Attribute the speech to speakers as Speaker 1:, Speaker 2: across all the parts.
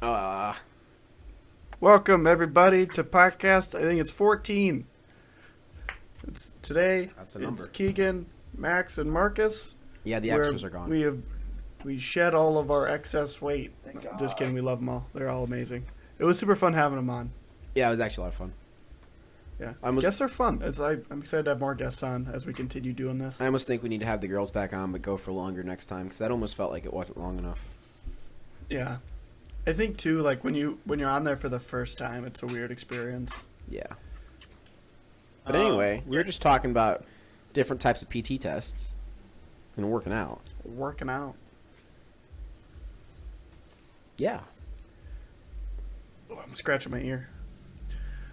Speaker 1: Uh,
Speaker 2: Welcome everybody to podcast. I think it's 14. It's today.
Speaker 1: that's a
Speaker 2: It's
Speaker 1: number.
Speaker 2: Keegan, Max, and Marcus.
Speaker 1: Yeah, the
Speaker 2: Where
Speaker 1: extras are gone.
Speaker 2: we shed all of our excess weight. Just kidding. We love them all. They're all amazing. It was super fun having them on.
Speaker 1: Yeah, it was actually a lot of fun.
Speaker 2: Yeah,
Speaker 1: I almost,
Speaker 2: guests are fun. I'm excited to have more guests on as we continue doing this.
Speaker 1: I almost think we need to have the girls back on, but go for longer next time because that almost felt like it wasn't long enough.
Speaker 2: Yeah, I think too. Like when you're on there for the first time, it's a weird experience.
Speaker 1: Yeah. But anyway, we were just talking about different types of PT tests and working out.
Speaker 2: Working out.
Speaker 1: Yeah.
Speaker 2: Oh, I'm scratching my ear.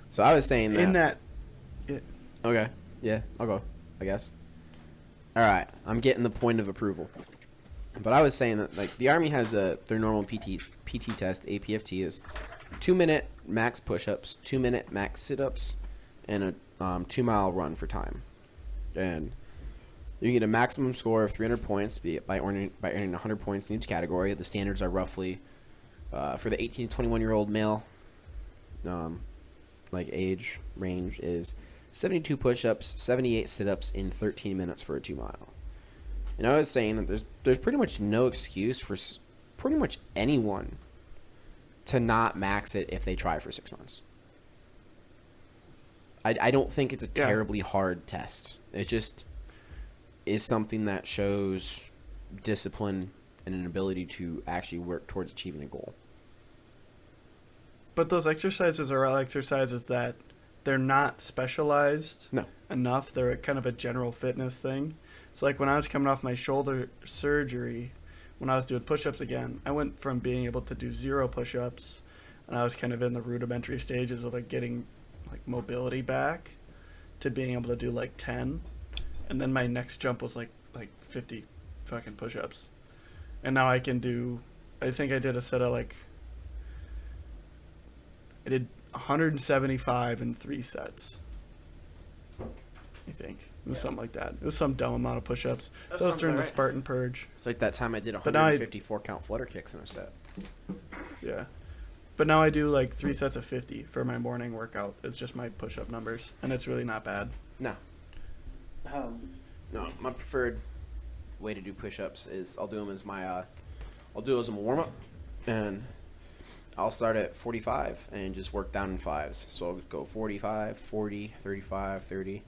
Speaker 1: So I was saying that.
Speaker 2: In that.
Speaker 1: Okay. Yeah, I'll go, I guess. All right. I'm getting the point of approval. But I was saying that like the Army has their normal PT test, APFT is 2-minute max push-ups, 2-minute max sit-ups, and a 2-mile run for time. And you get a maximum score of 300 points by earning 100 points in each category. The standards are roughly for the 18 to 21-year-old male like age range is 72 push-ups, 78 sit-ups in 13 minutes for a 2-mile. And I was saying that there's pretty much no excuse for pretty much anyone to not max it if they try for 6 months. I don't think it's a terribly hard test. It just is something that shows discipline and an ability to actually work towards achieving a goal.
Speaker 2: But those exercises are all exercises that they're not specialized enough. They're kind of a general fitness thing. So like when I was coming off my shoulder surgery, when I was doing push-ups again, I went from being able to do 0 push-ups, and I was kind of in the rudimentary stages of like getting like mobility back, to being able to do like 10. And then my next jump was like 50 fucking push-ups. And now I can do, I think I did a set of I did 175 in 3 sets. I think it was something like that. It was some dumb amount of push-ups. That was during the Spartan Purge.
Speaker 1: It's like that time I did
Speaker 2: But now
Speaker 1: 154 count flutter kicks in a set.
Speaker 2: Yeah, but now I do like 3 sets of 50 for my morning workout. It's just my push-up numbers, and it's really not bad.
Speaker 1: No, my preferred way to do push-ups is I'll do them as I'll do it as a warm-up, and I'll start at 45 and just work down in 5s. So I'll go 45, 40, 35, 30,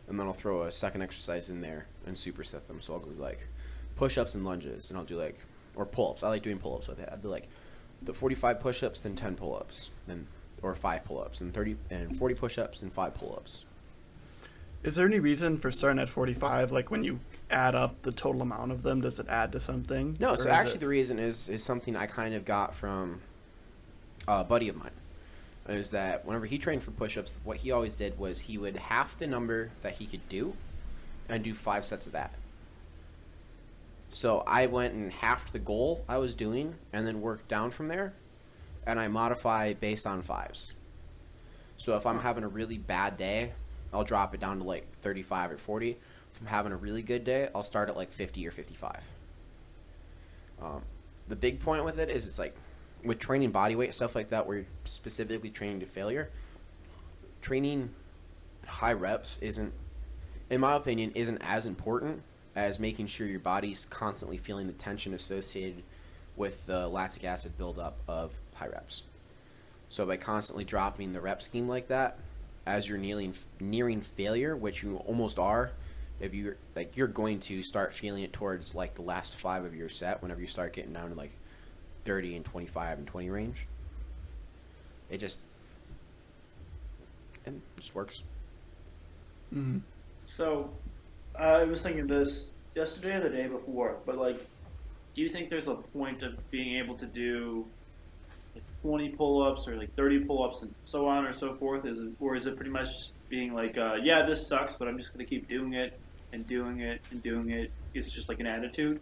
Speaker 1: and then I'll throw a second exercise in there and superset them. So I'll go like push-ups and lunges, and I'll do or pull-ups. I like doing pull-ups with it. I'll do like the 45 push-ups, then 10 pull-ups, or 5 pull-ups, and 30 and 40 push-ups and 5 pull-ups.
Speaker 2: Is there any reason for starting at 45? Like when you add up the total amount of them, does it add to something?
Speaker 1: No, so actually the reason is something I kind of got from a buddy of mine. Is that whenever he trained for push-ups, what he always did was he would half the number that he could do and do 5 sets of that. So I went and halved the goal I was doing and then worked down from there, and I modify based on 5s. So if I'm having a really bad day, I'll drop it down to like 35 or 40. If I'm having a really good day, I'll start at like 50 or 55. The big point with it is it's like with training body weight, stuff like that, where you're specifically training to failure, training high reps isn't, in my opinion, isn't as important as making sure your body's constantly feeling the tension associated with the lactic acid buildup of high reps. So by constantly dropping the rep scheme like that, as you're nearing failure, which you almost are, if you're going to start feeling it towards like the last 5 of your set whenever you start getting down to like 30 and 25 and 20 range. It just works.
Speaker 2: Mm-hmm.
Speaker 3: So, I was thinking this yesterday or the day before, but do you think there's a point of being able to do 20 pull-ups or 30 pull-ups and so on or so forth? Or is it pretty much being yeah, this sucks, but I'm just going to keep doing it and doing it and doing it? It's just like an attitude?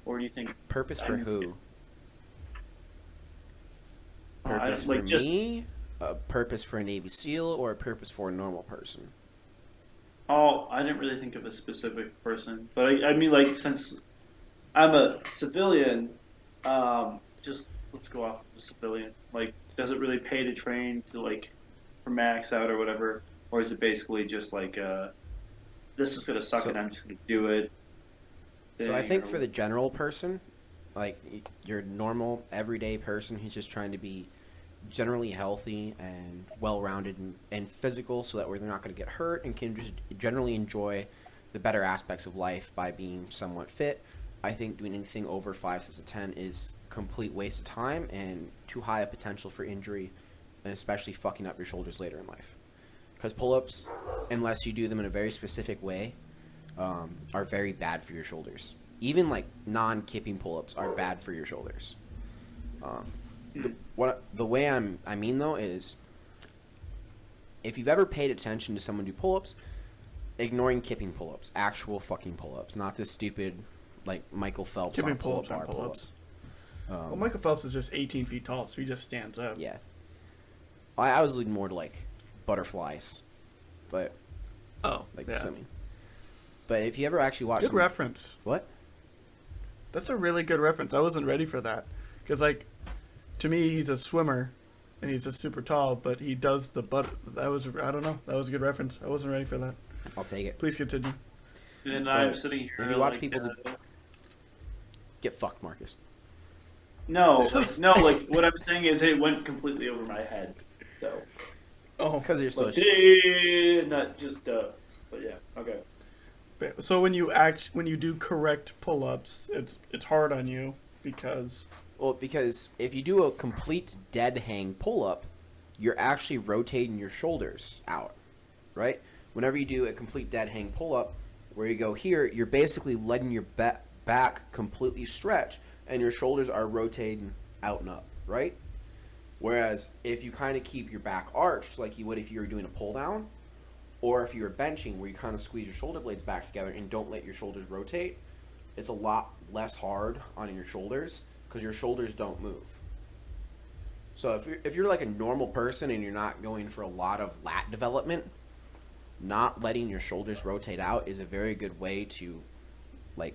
Speaker 3: Or do you think...
Speaker 1: Purpose for who? Purpose for me? A purpose for a Navy SEAL, or a purpose for a normal person?
Speaker 3: Oh, I didn't really think of a specific person. But I mean, since I'm a civilian, just let's go off of a civilian. Like, does it really pay to train to like for max out or whatever, or is it basically just like this is gonna suck and I'm just gonna do it?
Speaker 1: So I think for the general person, like your normal everyday person who's just trying to be generally healthy and well-rounded and physical, so that way they're not going to get hurt and can just generally enjoy the better aspects of life by being somewhat fit, I think doing anything over 5 sets of 10 is complete waste of time and too high a potential for injury, and especially fucking up your shoulders later in life. Because pull-ups, unless you do them in a very specific way, are very bad for your shoulders. Even like non-kipping pull-ups are bad for your shoulders. The way I mean though is, if you've ever paid attention to someone do pull-ups, ignoring kipping pull-ups, actual fucking pull-ups, not this stupid like Michael Phelps
Speaker 2: kipping
Speaker 1: on
Speaker 2: pull-ups
Speaker 1: pull-up
Speaker 2: on
Speaker 1: bar
Speaker 2: pull-ups.
Speaker 1: pull-up.
Speaker 2: Well, Michael Phelps is just 18 feet tall, so he just stands up.
Speaker 1: Yeah, I was leading more to like butterflies, but swimming. But if you ever actually watch
Speaker 2: good reference.
Speaker 1: What?
Speaker 2: That's a really good reference. I wasn't ready for that because like to me he's a swimmer and he's just super tall, but he does the I don't know. That was a good reference. I wasn't ready for that.
Speaker 1: I'll take it.
Speaker 2: Please continue.
Speaker 3: And I'm sitting here.
Speaker 1: If you watch people get fucked, Marcus.
Speaker 3: No, like what I'm saying is it went completely over my head. So.
Speaker 1: It's because you're so.
Speaker 3: Not just but yeah, okay.
Speaker 2: So when you do correct pull-ups, it's hard on you because.
Speaker 1: Well, because if you do a complete dead hang pull-up, you're actually rotating your shoulders out, right? Whenever you do a complete dead hang pull-up, where you go here, you're basically letting your back completely stretch, and your shoulders are rotating out and up, right? Whereas if you kind of keep your back arched like you would if you were doing a pull-down, or if you were benching where you kind of squeeze your shoulder blades back together and don't let your shoulders rotate, it's a lot less hard on your shoulders because your shoulders don't move. So if you're like a normal person and you're not going for a lot of lat development, not letting your shoulders rotate out is a very good way to like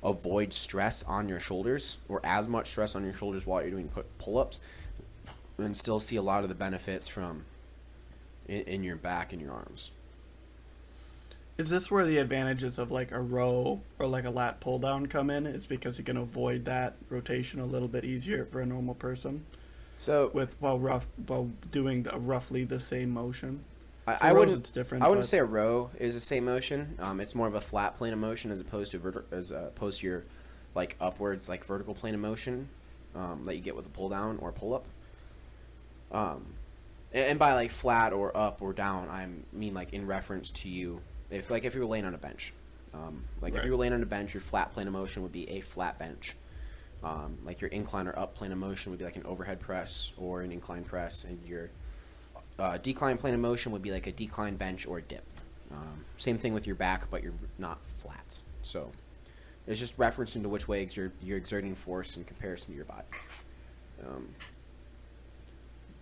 Speaker 1: avoid stress on your shoulders, or as much stress on your shoulders while you're doing pull-ups, and still see a lot of the benefits from in your back and your arms.
Speaker 2: Is this where the advantages of like a row or like a lat pull down come in? It's because you can avoid that rotation a little bit easier for a normal person.
Speaker 1: So
Speaker 2: while doing roughly the same motion.
Speaker 1: I wouldn't.
Speaker 2: It's different.
Speaker 1: I wouldn't say a row is the same motion. It's more of a flat plane of motion as opposed to your like upwards like vertical plane of motion that you get with a pull down or pull up. And by like flat or up or down, I mean like in reference to you. If you were laying on a bench,
Speaker 2: Right.
Speaker 1: if you were laying on a bench, your flat plane of motion would be a flat bench. Like your incline or up plane of motion would be like an overhead press or an incline press, and your decline plane of motion would be like a decline bench or a dip. Same thing with your back, but you're not flat. So it's just referencing to which way you're exerting force in comparison to your body.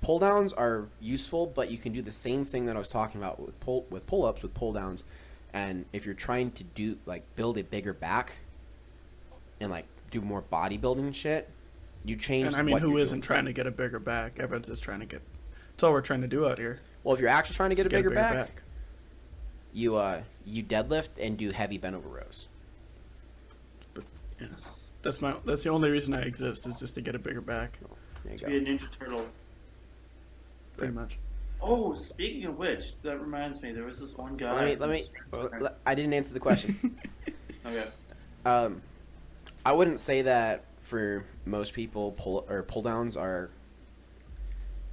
Speaker 1: Pull downs are useful, but you can do the same thing that I was talking about with pull ups with pull downs. And if you're trying to do like build a bigger back and like do more bodybuilding shit, you change.
Speaker 2: And I mean, who isn't trying to get a bigger back? Everyone's just trying to get. That's all we're trying to do out here.
Speaker 1: Well, if you're actually trying to get a bigger back, you deadlift and do heavy bent over rows.
Speaker 2: But yeah, that's the only reason I exist is just to get a bigger back.
Speaker 1: There you
Speaker 3: To
Speaker 1: go.
Speaker 3: be a Ninja Turtle.
Speaker 2: Pretty much.
Speaker 3: Oh, speaking of which, that reminds me, there was this one guy.
Speaker 1: I didn't answer the question.
Speaker 3: Okay.
Speaker 1: I wouldn't say that for most people pull downs are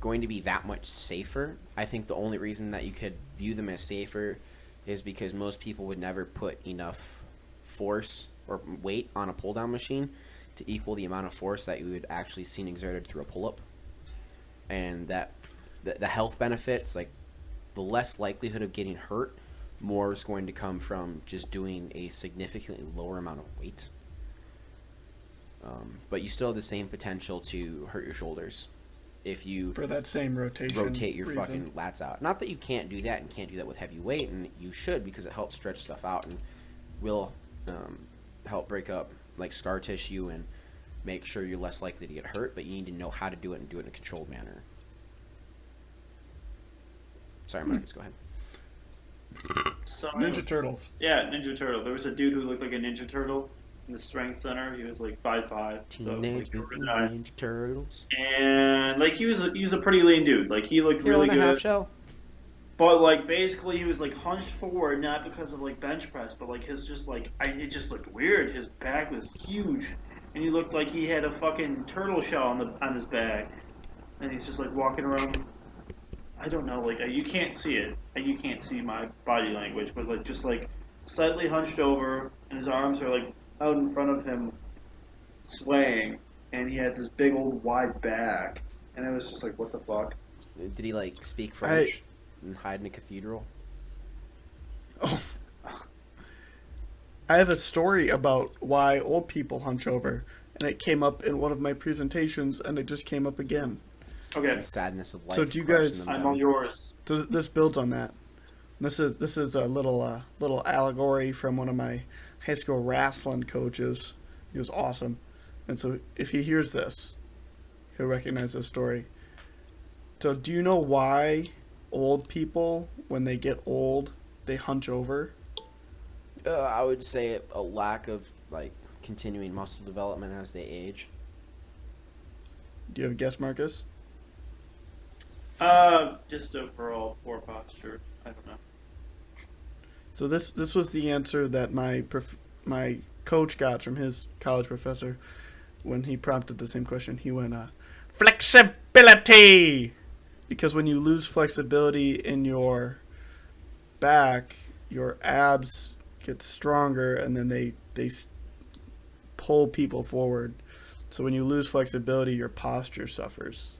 Speaker 1: going to be that much safer. I think the only reason that you could view them as safer is because most people would never put enough force or weight on a pull down machine to equal the amount of force that you would actually see exerted through a pull up, and that the health benefits, like the less likelihood of getting hurt, more is going to come from just doing a significantly lower amount of weight. But you still have the same potential to hurt your shoulders if you
Speaker 2: for that same rotate
Speaker 1: your fucking lats out. Not that you can't do that and can't do that with heavy weight, and you should, because it helps stretch stuff out and will help break up like scar tissue and make sure you're less likely to get hurt, but you need to know how to do it and do it in a controlled manner. Sorry, Marcus, go ahead.
Speaker 3: So,
Speaker 2: Ninja Turtles.
Speaker 3: Yeah, Ninja Turtle. There was a dude who looked like a Ninja Turtle in the strength center. He was like 5'5".
Speaker 1: Teenage Mutant Ninja Turtles.
Speaker 3: And like he was a pretty lean dude. Like he looked really good.
Speaker 1: Half shell.
Speaker 3: But like basically he was like hunched forward, not because of like bench press, but like his just like it just looked weird. His back was huge, and he looked like he had a fucking turtle shell on his back, and he's just like walking around. I don't know, like you can't see it, and you can't see my body language, but like just like slightly hunched over, and his arms are like out in front of him, swaying, and he had this big old wide back, and I was just like, what the fuck?
Speaker 1: Did he like speak French and hide in a cathedral?
Speaker 2: Oh, I have a story about why old people hunch over, and it came up in one of my presentations, and it just came up again.
Speaker 3: Okay.
Speaker 1: The sadness of life.
Speaker 2: So do you guys?
Speaker 3: I'm all yours.
Speaker 2: So this builds on that. This is a little allegory from one of my high school wrestling coaches. He was awesome, and so if he hears this, he'll recognize this story. So do you know why old people, when they get old, they hunch over?
Speaker 1: I would say a lack of like continuing muscle development as they age.
Speaker 2: Do you have a guess, Marcus?
Speaker 3: Just overall poor posture. I don't know.
Speaker 2: So this was the answer that my coach got from his college professor when he prompted the same question. He went, flexibility! Because when you lose flexibility in your back, your abs get stronger, and then they pull people forward. So when you lose flexibility, your posture suffers,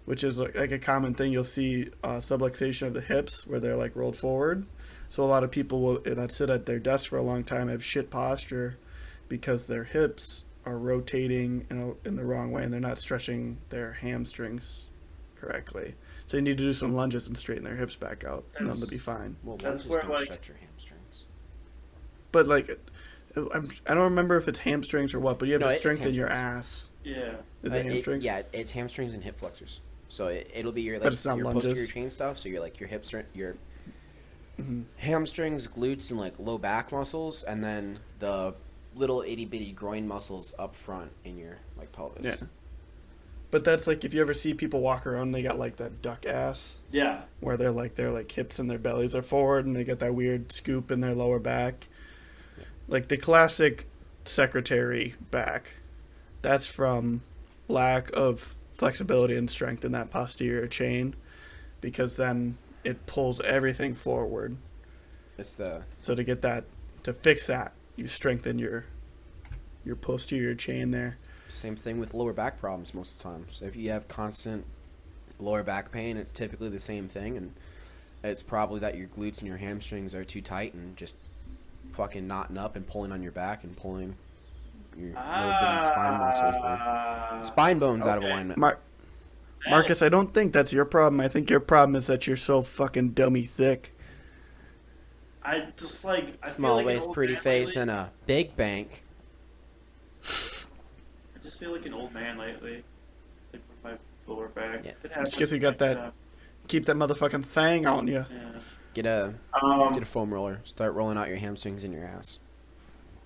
Speaker 2: which is like a common thing. You'll see subluxation of the hips where they're like rolled forward. So a lot of people that sit at their desk for a long time have shit posture because their hips are rotating in the wrong way, and they're not stretching their hamstrings correctly. So you need to do some lunges and straighten their hips back out, and then they'll be fine.
Speaker 1: Well,
Speaker 3: that's
Speaker 1: lunges
Speaker 3: where
Speaker 1: don't
Speaker 3: like
Speaker 1: stretch your hamstrings.
Speaker 2: But like, I don't remember if it's hamstrings or what, but you have to strengthen your ass.
Speaker 3: Yeah.
Speaker 2: Is it hamstrings?
Speaker 1: It's hamstrings and hip flexors. So it'll be your
Speaker 2: but it's not
Speaker 1: your
Speaker 2: lunges.
Speaker 1: posterior chain stuff. So you're like your hips, your hamstrings, glutes, and like low back muscles, and then the little itty bitty groin muscles up front in your like pelvis.
Speaker 2: Yeah. But that's like if you ever see people walk around, they got like that duck ass.
Speaker 3: Yeah.
Speaker 2: Where they're like their like hips and their bellies are forward, and they got that weird scoop in their lower back. Yeah. Like the classic secretary back. That's from lack of flexibility and strength in that posterior chain, because then it pulls everything forward. So to fix that, you strengthen your posterior chain there.
Speaker 1: Same thing with lower back problems most of the time. So if you have constant lower back pain, it's typically the same thing, and it's probably that your glutes and your hamstrings are too tight and just fucking knotting up and pulling on your back and pulling your little bitty spine muscle. Spine bones out of alignment.
Speaker 2: Marcus, I don't think that's your problem. I think your problem is that you're so fucking dummy thick.
Speaker 3: I just like
Speaker 1: small
Speaker 3: like
Speaker 1: waist, pretty face, and a big bank.
Speaker 3: I just feel like an old man lately, like with my lower back.
Speaker 2: Yeah. Just because you got that, keep that motherfucking thang on you.
Speaker 3: Yeah.
Speaker 1: Get a foam roller. Start rolling out your hamstrings and your ass.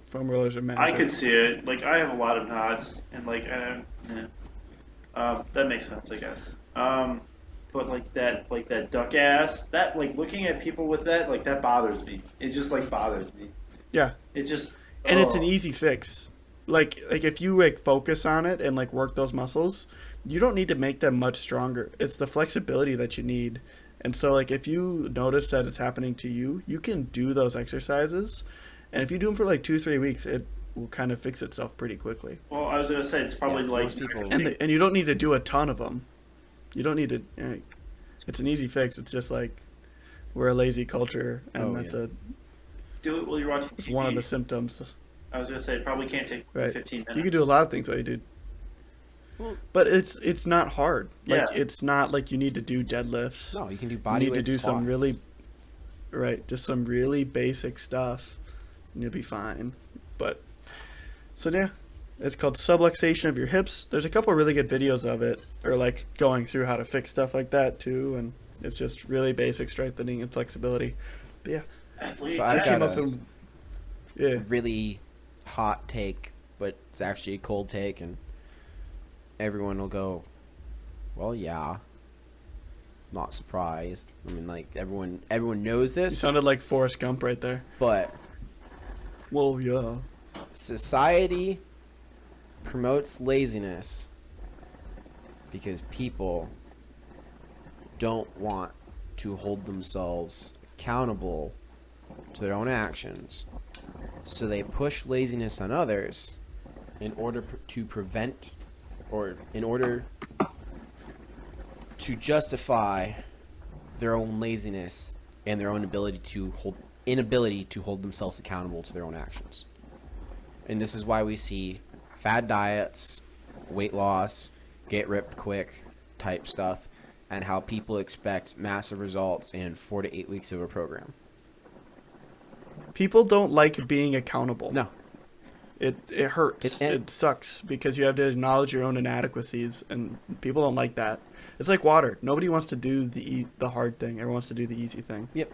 Speaker 2: Foam rollers are magic.
Speaker 3: I could see it. Like I have a lot of knots, and like that makes sense, I guess. But like that duck ass, that like looking at people with that, like that bothers me. It just like bothers me.
Speaker 2: Yeah.
Speaker 3: It just
Speaker 2: and it's an easy fix. Like if you like focus on it and like work those muscles, you don't need to make them much stronger. It's the flexibility that you need. And so like if you notice that it's happening to you, you can do those exercises. And if you do them for like 2-3 weeks, it will kind of fix itself pretty quickly.
Speaker 3: Well, I was gonna say it's probably like
Speaker 1: most people,
Speaker 2: and you don't need to do a ton of them. You don't need to. It's an easy fix. It's just like we're a lazy culture, and
Speaker 3: do it while you're watching TV.
Speaker 2: It's one of the symptoms.
Speaker 3: I was gonna say it probably can't take 15 minutes.
Speaker 2: You can do a lot of things while you do. But it's not hard. Like it's not like you need to do deadlifts.
Speaker 1: No, you can do body weight squats. You need to do
Speaker 2: some really, just some really basic stuff, and you'll be fine. But so yeah, It's called subluxation of your hips. There's a couple really good videos of it, or like going through how to fix stuff like that too, and it's just really basic strengthening and flexibility. But yeah,
Speaker 1: So I've got
Speaker 2: yeah,
Speaker 1: really hot take, but it's actually a cold take, and everyone will go, well, yeah. Not surprised. I mean, like, everyone knows this.
Speaker 2: You sounded like Forrest Gump right there.
Speaker 1: But
Speaker 2: well, yeah.
Speaker 1: Society promotes laziness because people don't want to hold themselves accountable to their own actions. So they push laziness on others in order to prevent, or in order to justify their own laziness and their own inability to hold themselves accountable to their own actions. And this is why we see fad diets, weight loss, get ripped quick type stuff, and how people expect massive results in 4 to 8 weeks of a program.
Speaker 2: People don't like being accountable.
Speaker 1: No.
Speaker 2: It hurts. It sucks because you have to acknowledge your own inadequacies, and people don't like that. It's like water. Nobody wants to do the hard thing. Everyone wants to do the easy thing.
Speaker 1: Yep.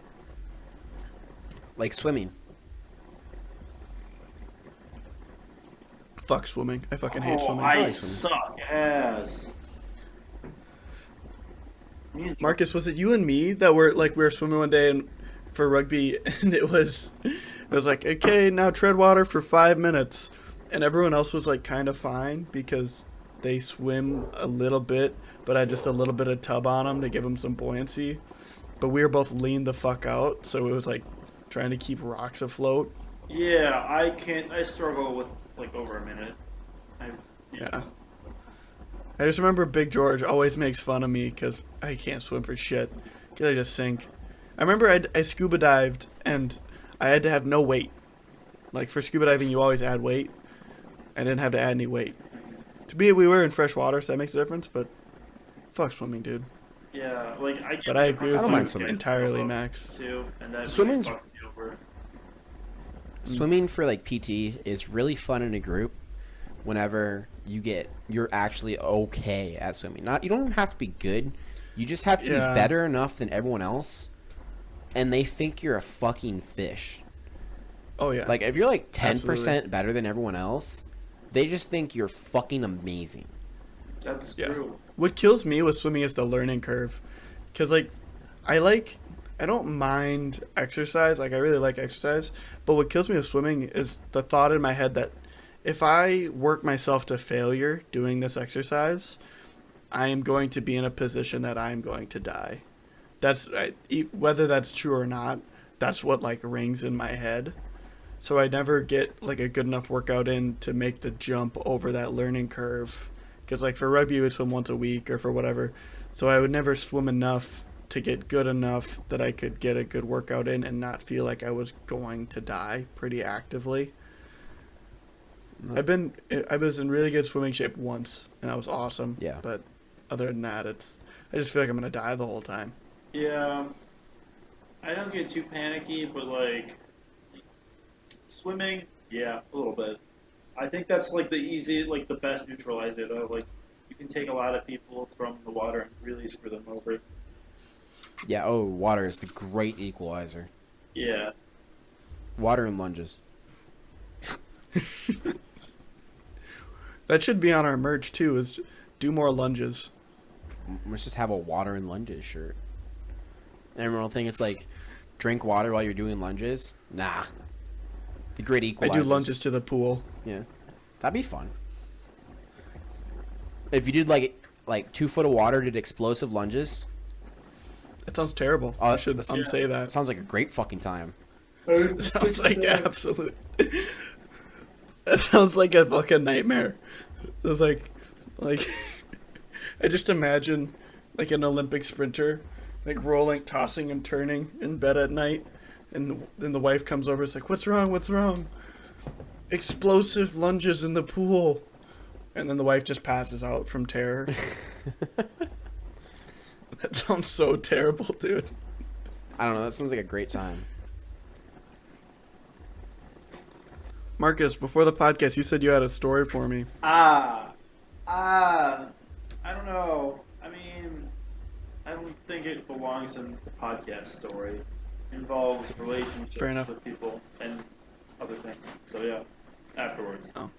Speaker 1: Like swimming.
Speaker 2: Fuck swimming. I fucking hate swimming.
Speaker 3: I suck ass.
Speaker 2: Marcus, was it you and me that were like we were swimming one day and for rugby, and it was like, okay, now tread water for 5 minutes, and everyone else was like kind of fine because they swim a little bit, but had just a little bit of tub on them to give them some buoyancy. But we were both lean the fuck out, so it was like trying to keep rocks afloat.
Speaker 3: Yeah, I struggle with like over a minute.
Speaker 2: Yeah. I just remember Big George always makes fun of me because I can't swim for shit. Because I just sink. I remember I scuba dived and I had to have no weight. Like for scuba diving, you always add weight. I didn't have to add any weight. We were in fresh water, so that makes a difference, but fuck swimming, dude.
Speaker 3: Yeah, like
Speaker 2: But I agree with you
Speaker 1: swimming
Speaker 2: entirely, Max.
Speaker 3: Too, and that
Speaker 1: Swimming's...
Speaker 3: really fucked me over.
Speaker 1: Swimming for like PT is really fun in a group whenever you're actually okay at swimming. You don't have to be good. You just have to be better enough than everyone else, and they think you're a fucking fish.
Speaker 2: Oh yeah.
Speaker 1: Like if you're like 10% better than everyone else, they just think you're fucking amazing.
Speaker 3: That's true.
Speaker 2: What kills me with swimming is the learning curve. Cuz like I don't mind exercise. Like I really like exercise, but what kills me with swimming is the thought in my head that if I work myself to failure doing this exercise, I am going to be in a position that I'm going to die. Whether that's true or not, that's what like rings in my head. So I never get like a good enough workout in to make the jump over that learning curve. Because like for rugby, you would swim once a week or for whatever. So I would never swim enough to get good enough that I could get a good workout in and not feel like I was going to die pretty actively. I was in really good swimming shape once, and I was awesome.
Speaker 1: Yeah.
Speaker 2: But other than that, I just feel like I'm gonna die the whole time.
Speaker 3: Yeah, I don't get too panicky, but like swimming, yeah, a little bit. I think that's like the best neutralizer though. Like you can take a lot of people, throw them in the water, and really screw them over.
Speaker 1: Yeah. Oh, water is the great equalizer.
Speaker 3: Yeah.
Speaker 1: Water and lunges.
Speaker 2: That should be on our merch too. Is do more lunges.
Speaker 1: Let's just have a water and lunges shirt. And everyone will think it's like drink water while you're doing lunges. Nah. The great equalizer.
Speaker 2: I do lunges to the pool.
Speaker 1: Yeah. That'd be fun. If you did like 2 foot of water, did explosive lunges.
Speaker 2: That sounds terrible. I should unsay that.
Speaker 1: Sounds like a great fucking time.
Speaker 2: Sounds like absolute. That sounds like a fucking nightmare. It was like I just imagine like an Olympic sprinter, like rolling, tossing and turning in bed at night, and then the wife comes over. It's like, what's wrong? What's wrong? Explosive lunges in the pool, and then the wife just passes out from terror. That sounds so terrible, dude.
Speaker 1: I don't know. That sounds like a great time.
Speaker 2: Marcus, before the podcast, you said you had a story for me.
Speaker 3: I don't know. I mean, I don't think it belongs in the podcast story. It involves relationships with people and other things. So yeah, afterwards.
Speaker 2: Oh.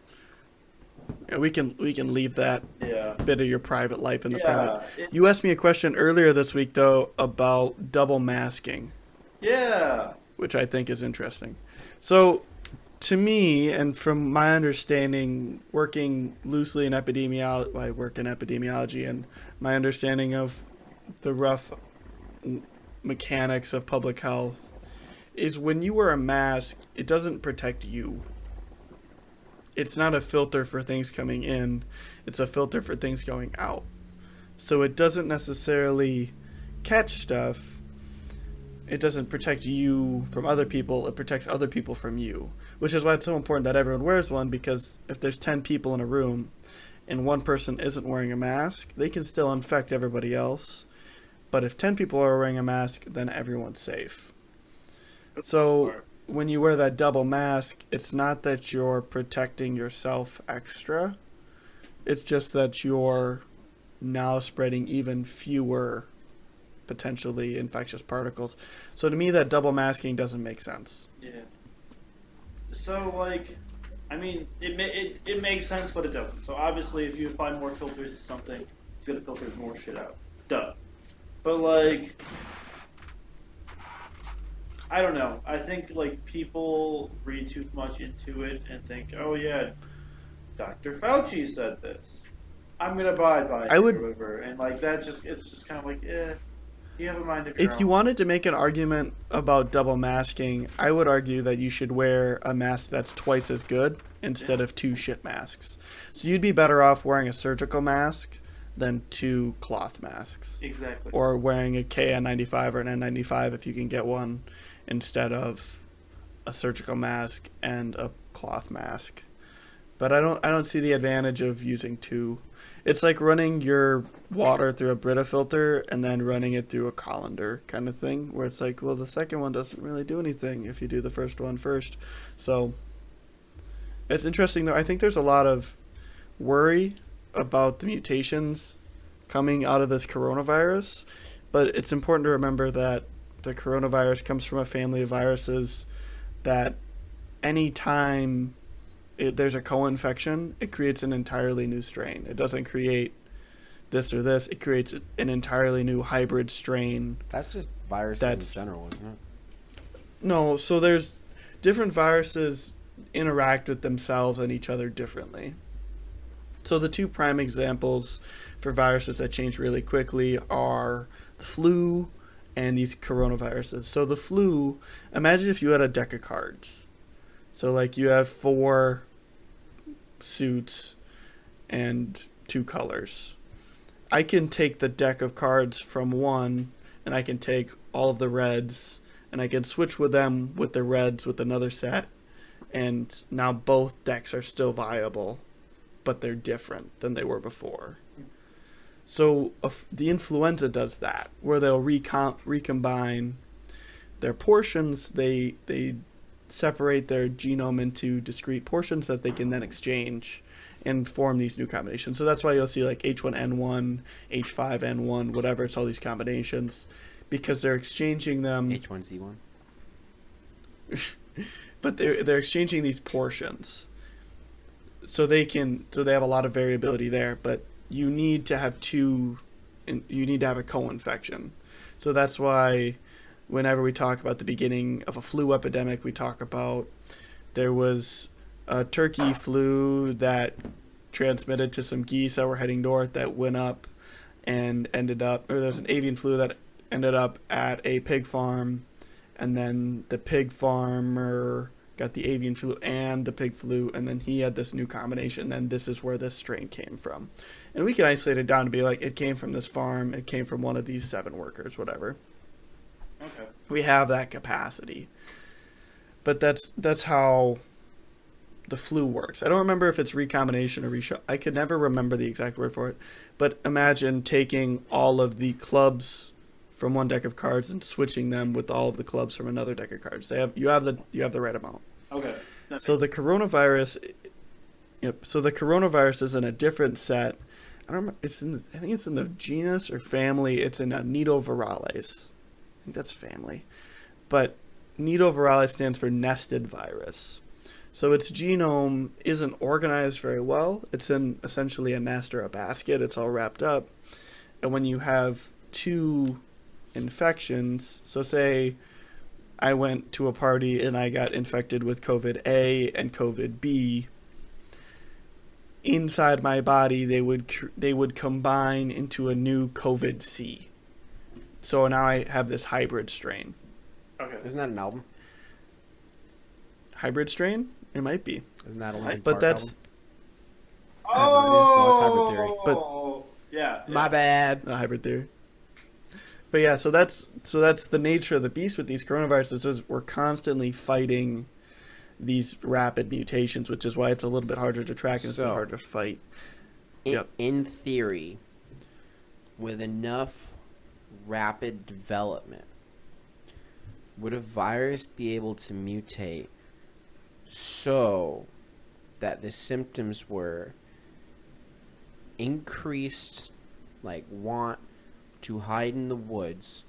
Speaker 2: Yeah, we can leave that bit of your private life in the private. You asked me a question earlier this week, though, about double masking.
Speaker 3: Yeah.
Speaker 2: Which I think is interesting. So, to me, and from my understanding, working loosely in epidemiology, I work in epidemiology, and my understanding of the rough mechanics of public health is when you wear a mask, it doesn't protect you. It's not a filter for things coming in. It's a filter for things going out. So it doesn't necessarily catch stuff. It doesn't protect you from other people. It protects other people from you, which is why it's so important that everyone wears one, because if there's 10 people in a room and one person isn't wearing a mask, they can still infect everybody else. But if 10 people are wearing a mask, then everyone's safe. So when you wear that double mask, it's not that you're protecting yourself extra. It's just that you're now spreading even fewer potentially infectious particles. So to me, that double masking doesn't make sense.
Speaker 3: Yeah. So, like, I mean, it makes sense, but it doesn't. So obviously, if you apply more filters to something, it's going to filter more shit out. Duh. But, like, I don't know. I think, like, people read too much into it and think, oh, yeah, Dr. Fauci said this. I'm going to abide by it. Whatever. And, like, that just, it's just kind of like, you have a mind of your own.
Speaker 2: If you wanted to make an argument about double masking, I would argue that you should wear a mask that's twice as good instead of 2 shit masks. So you'd be better off wearing a surgical mask than 2 cloth masks.
Speaker 3: Exactly.
Speaker 2: Or wearing a KN95 or an N95 if you can get one, instead of a surgical mask and a cloth mask. But I don't see the advantage of using 2. It's like running your water through a Brita filter and then running it through a colander kind of thing, where it's like, well, the second one doesn't really do anything if you do the first one first. So it's interesting, though. I think there's a lot of worry about the mutations coming out of this coronavirus, but it's important to remember that the coronavirus comes from a family of viruses that any time there's a co-infection, it creates an entirely new strain. It doesn't create this or this. It creates an entirely new hybrid strain.
Speaker 1: That's just viruses in general, isn't it?
Speaker 2: No, so there's different viruses interact with themselves and each other differently. So the 2 prime examples for viruses that change really quickly are the flu and these coronaviruses. So the flu, imagine if you had a deck of cards. So like you have 4 suits and 2 colors. I can take the deck of cards from one, and I can take all of the reds, and I can switch with them with the reds with another set, and now both decks are still viable, but they're different than they were before. So the influenza does that, where they'll recombine their portions. They separate their genome into discrete portions that they can then exchange and form these new combinations. So that's why you'll see like H1N1, H5N1, whatever. It's all these combinations because they're exchanging them.
Speaker 1: H1Z1.
Speaker 2: But they're exchanging these portions. So they have a lot of variability there, but you need to have you need to have a co-infection. So that's why whenever we talk about the beginning of a flu epidemic, we talk about there was a turkey flu that transmitted to some geese that were heading north that went up and there's an avian flu that ended up at a pig farm, and then the pig farmer got the avian flu and the pig flu, and then he had this new combination, and this is where this strain came from. And we can isolate it down to be like, it came from this farm, it came from one of these 7 workers, whatever.
Speaker 3: Okay.
Speaker 2: We have that capacity. But that's how the flu works. I don't remember if it's recombination or reshuffle. I could never remember the exact word for it. But imagine taking all of the clubs from one deck of cards and switching them with all of the clubs from another deck of cards. You have the right amount.
Speaker 3: Okay.
Speaker 2: So the coronavirus. Yep. So the coronavirus is in a different set. I don't remember. I think it's in the genus or family. It's in Nidovirales. I think that's family. But Nidovirales stands for nested virus. So its genome isn't organized very well. It's in essentially a nest or a basket. It's all wrapped up. And when you have two infections, so say I went to a party and I got infected with COVID A and COVID B, inside my body they would combine into a new COVID C. So now I have this hybrid strain.
Speaker 3: Okay.
Speaker 1: Isn't that an album?
Speaker 2: Hybrid strain? It might be.
Speaker 1: Isn't that a Linkin
Speaker 2: But
Speaker 1: Park
Speaker 2: that's
Speaker 1: album? No, it's Hybrid Theory.
Speaker 3: But yeah.
Speaker 1: My bad.
Speaker 2: a hybrid theory. But yeah, so that's the nature of the beast with these coronaviruses is we're constantly fighting these rapid mutations, which is why it's a little bit harder to track and it's a bit harder to fight.
Speaker 1: In theory, with enough rapid development, would a virus be able to mutate so that the symptoms were increased, like want to hide in the woods,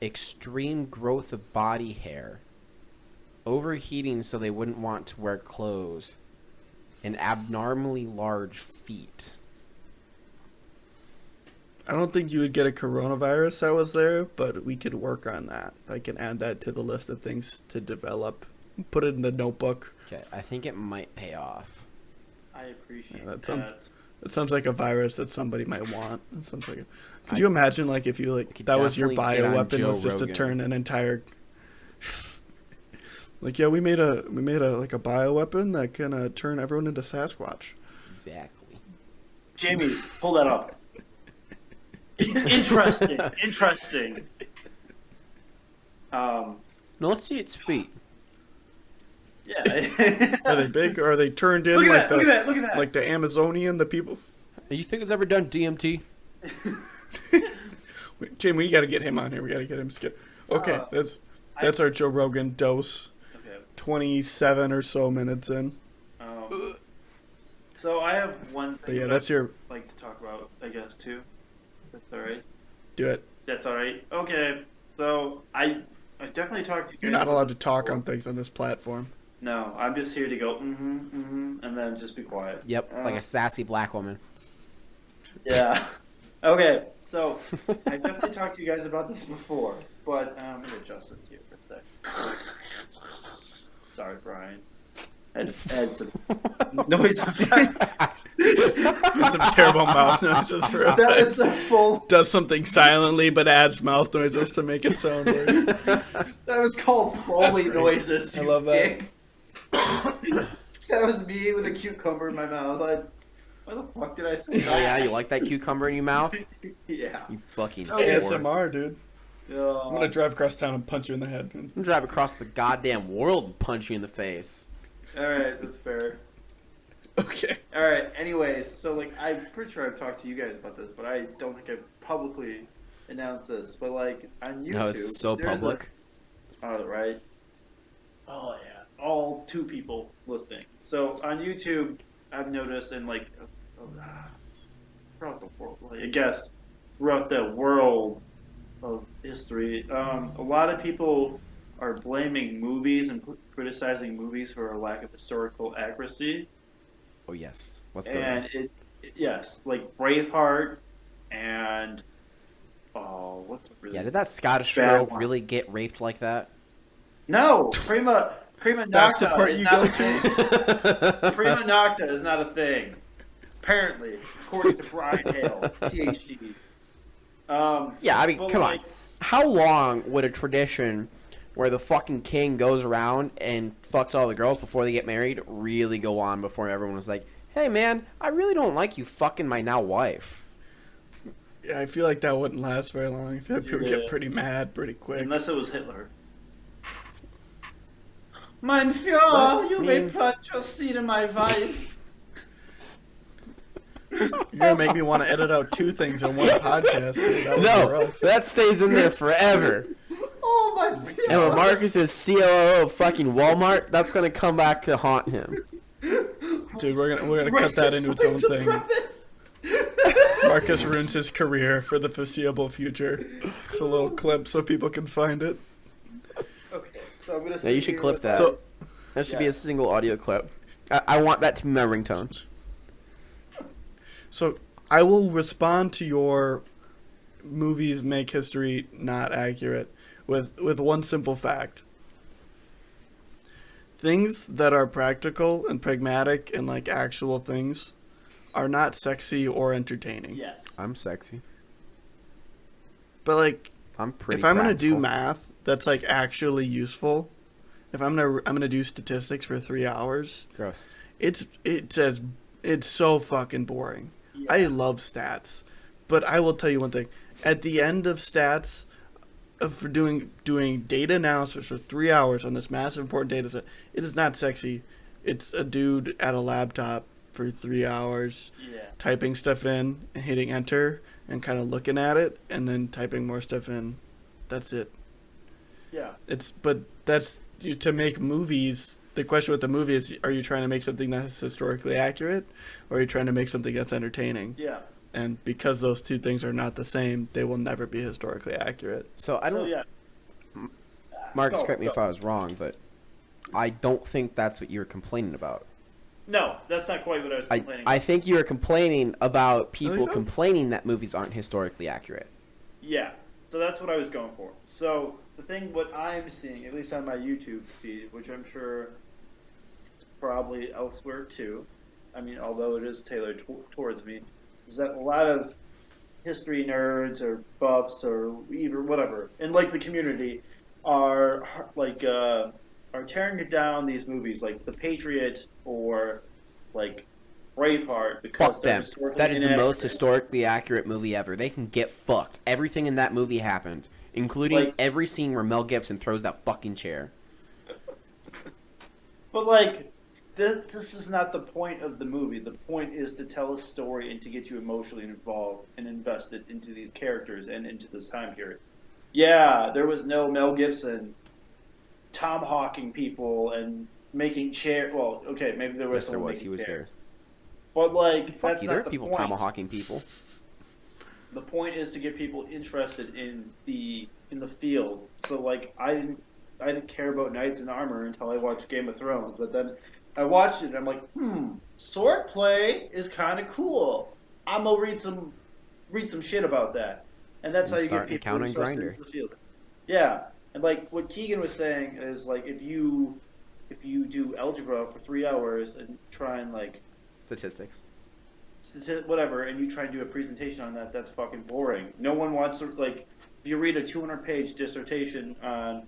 Speaker 1: extreme growth of body hair, overheating so they wouldn't want to wear clothes, and abnormally large feet?
Speaker 2: I don't think you would get a coronavirus that was there, but we could work on that. I can add that to the list of things to develop. Put it in the notebook.
Speaker 1: Okay, I think it might pay off.
Speaker 3: I appreciate
Speaker 2: that.
Speaker 3: that.
Speaker 2: It sounds like a virus that somebody might want. It sounds like. Could you imagine, like, if you that was your bioweapon was just to turn an entire. Like, yeah, we made a like a bioweapon that can turn everyone into Sasquatch.
Speaker 1: Exactly.
Speaker 3: Jamie, pull that up. Interesting.
Speaker 1: No, let's see its feet.
Speaker 3: Yeah.
Speaker 2: Are they big or are they turned in
Speaker 3: look
Speaker 2: like
Speaker 3: at that, look at that.
Speaker 2: Like the Amazonian, the people?
Speaker 1: You think it's ever done DMT?
Speaker 2: Wait, Jamie, we got to get him on here. We got to get him skip. Okay, that's our Joe Rogan dose.
Speaker 3: Okay.
Speaker 2: 27 or so minutes in.
Speaker 3: So I have one thing.
Speaker 2: But yeah, that's your.
Speaker 3: Like to talk about, I guess, too. That's all right.
Speaker 2: Do it.
Speaker 3: That's all right. Okay. So I definitely talked to you.
Speaker 2: You're not allowed to talk on things on this platform.
Speaker 3: No, I'm just here to go, and then just be quiet.
Speaker 1: Yep, like a sassy black woman.
Speaker 3: Yeah. Okay, so I definitely talked to you guys about this before, but I'm gonna adjust this here for a sec. Sorry, Brian. I had some noise effects.
Speaker 2: Some terrible mouth noises for effect.
Speaker 3: That was a full.
Speaker 2: Does something silently, but adds mouth noises to make it sound worse.
Speaker 3: That was called Foley noises.
Speaker 2: I love that.
Speaker 3: That was me with a cucumber in my mouth. Why the fuck did I say that?
Speaker 1: Oh yeah, you like that cucumber in your mouth?
Speaker 3: Yeah.
Speaker 1: You fucking
Speaker 2: ASMR, dude.
Speaker 3: Oh.
Speaker 2: I'm gonna drive across town and punch you in the head.
Speaker 1: I'm gonna drive across the goddamn world and punch you in the face.
Speaker 3: Alright, that's fair.
Speaker 2: Okay.
Speaker 3: Alright, anyways, so like I'm pretty sure I've talked to you guys about this, but I don't think I've publicly announced this. But like on YouTube,
Speaker 1: No, it's so public.
Speaker 3: Oh right. Oh yeah. All two people listening. So on YouTube, I've noticed in like throughout the world, like, I guess throughout the world of history, a lot of people are blaming movies and criticizing movies for a lack of historical accuracy.
Speaker 1: Oh yes, let's go.
Speaker 3: And yes, like Braveheart and what's a really
Speaker 1: did that Scottish
Speaker 3: bad
Speaker 1: girl
Speaker 3: one?
Speaker 1: really get raped like that?
Speaker 3: No, Prima
Speaker 2: That's the
Speaker 3: Nocta
Speaker 2: part
Speaker 3: is
Speaker 2: you
Speaker 3: not
Speaker 2: go
Speaker 3: a thing. Prima Nocta is not a thing. Apparently, according to Brian Hale, PhD.
Speaker 1: Yeah, I mean, come on. How long would a tradition where the fucking king goes around and fucks all the girls before they get married really go on before everyone was like, hey man, I really don't like you fucking my now wife?
Speaker 2: Yeah, I feel like that wouldn't last very long. I feel like people get pretty mad pretty quick.
Speaker 3: Unless it was Hitler. Mein Führer, you may put your seed in my wife.
Speaker 2: You're gonna make me want to edit out two things in one podcast. Dude. That was rough.
Speaker 1: That stays in there forever.
Speaker 3: Oh applies.
Speaker 1: And when Marcus is COO of fucking Walmart, that's gonna come back to haunt him.
Speaker 2: Dude, we're gonna cut that into its own thing. Marcus ruins his career for the foreseeable future. It's a little clip so people can find it.
Speaker 3: Okay, so I'm gonna.
Speaker 1: Yeah, you should clip that.
Speaker 2: So,
Speaker 1: that should be a single audio clip. I want that to be my ringtone.
Speaker 2: So I will respond to your movies make history not accurate with one simple fact. Things that are practical and pragmatic and like actual things are not sexy or entertaining.
Speaker 3: Yes.
Speaker 1: I'm sexy.
Speaker 2: But like,
Speaker 1: I'm pretty.
Speaker 2: if I'm gonna
Speaker 1: practical.
Speaker 2: do math that's like actually useful, if I'm gonna do statistics for 3 hours,
Speaker 1: Gross.
Speaker 2: it's so fucking boring.
Speaker 3: Yeah.
Speaker 2: I love stats, but I will tell you one thing: at the end of stats, for doing data analysis for 3 hours on this massive important data set, it is not sexy. It's a dude at a laptop for 3 hours, typing stuff in and hitting enter and kind of looking at it and then typing more stuff in. That's it.
Speaker 3: Yeah.
Speaker 2: To make movies. The question with the movie is: are you trying to make something that's historically accurate, or are you trying to make something that's entertaining?
Speaker 3: Yeah.
Speaker 2: And because those two things are not the same, they will never be historically accurate.
Speaker 1: So I don't.
Speaker 3: So, yeah.
Speaker 1: Marcus,
Speaker 3: Go,
Speaker 1: correct me
Speaker 3: go.
Speaker 1: if I was wrong, but I don't think that's what you were complaining about.
Speaker 3: No, that's not quite what I was complaining
Speaker 1: I
Speaker 3: about.
Speaker 1: think you were complaining about people
Speaker 2: so?
Speaker 1: complaining that movies aren't historically accurate.
Speaker 3: Yeah. So that's what I was going for. So the thing, what I'm seeing, at least on my YouTube feed, which I'm sure is probably elsewhere too, I mean, although it is tailored towards me, is that a lot of history nerds or buffs or even whatever, in like the community, are like are tearing down these movies like The Patriot or like Braveheart because
Speaker 1: Fuck
Speaker 3: they're
Speaker 1: them.
Speaker 3: historically
Speaker 1: That is the most
Speaker 3: inaccurate.
Speaker 1: historically accurate movie ever. They can get fucked. Everything in that movie happened, including
Speaker 3: Like-
Speaker 1: every scene where Mel Gibson throws that fucking chair.
Speaker 3: But like, this is not the point of the movie. The point is to tell a story and to get you emotionally involved and invested into these characters and into this time period. Yeah, there was no Mel Gibson tomahawking people and making chair. Well, okay, maybe there was
Speaker 1: Yes, there
Speaker 3: someone
Speaker 1: was. He
Speaker 3: making
Speaker 1: was
Speaker 3: chairs.
Speaker 1: there.
Speaker 3: But like,
Speaker 1: Fuck
Speaker 3: that's
Speaker 1: you.
Speaker 3: not
Speaker 1: There are
Speaker 3: the
Speaker 1: people
Speaker 3: point.
Speaker 1: tomahawking people.
Speaker 3: The point is to get people interested in the field. So like, I didn't care about knights in armor until I watched Game of Thrones, but then I watched it and I'm like, sword play is kind of cool. I'm gonna read some shit about that, and that's
Speaker 1: And
Speaker 3: how you
Speaker 1: start
Speaker 3: get
Speaker 1: an
Speaker 3: people
Speaker 1: account and
Speaker 3: interested
Speaker 1: grinder.
Speaker 3: in the field. Yeah, and like what Keegan was saying is like if you do algebra for 3 hours and try and like
Speaker 1: Statistics.
Speaker 3: whatever, and you try and do a presentation on that, that's fucking boring. No one wants to, like, if you read a 200-page dissertation on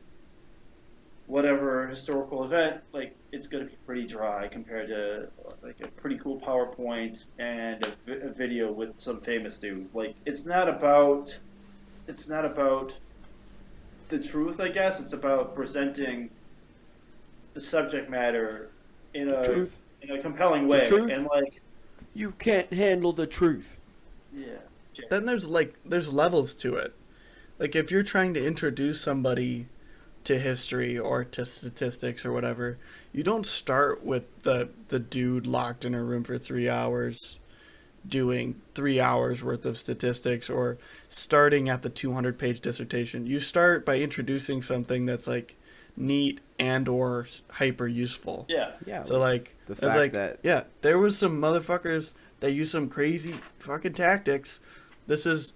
Speaker 3: whatever historical event, like, it's going to be pretty dry compared to, like, a pretty cool PowerPoint and a video with some famous dude. Like, it's not about the truth, I guess. It's about presenting the subject matter in a compelling way.
Speaker 1: truth?
Speaker 3: And, like,
Speaker 1: You can't handle the truth.
Speaker 3: yeah.
Speaker 2: Then there's levels to it. Like if you're trying to introduce somebody to history or to statistics or whatever, you don't start with the dude locked in a room for 3 hours doing 3 hours worth of statistics or starting at the 200-page dissertation. You start by introducing something that's like neat and or hyper useful.
Speaker 3: Yeah.
Speaker 1: Yeah.
Speaker 2: So like
Speaker 1: the
Speaker 2: it's
Speaker 1: fact
Speaker 2: like
Speaker 1: that
Speaker 2: yeah, there was some motherfuckers that used some crazy fucking tactics. This is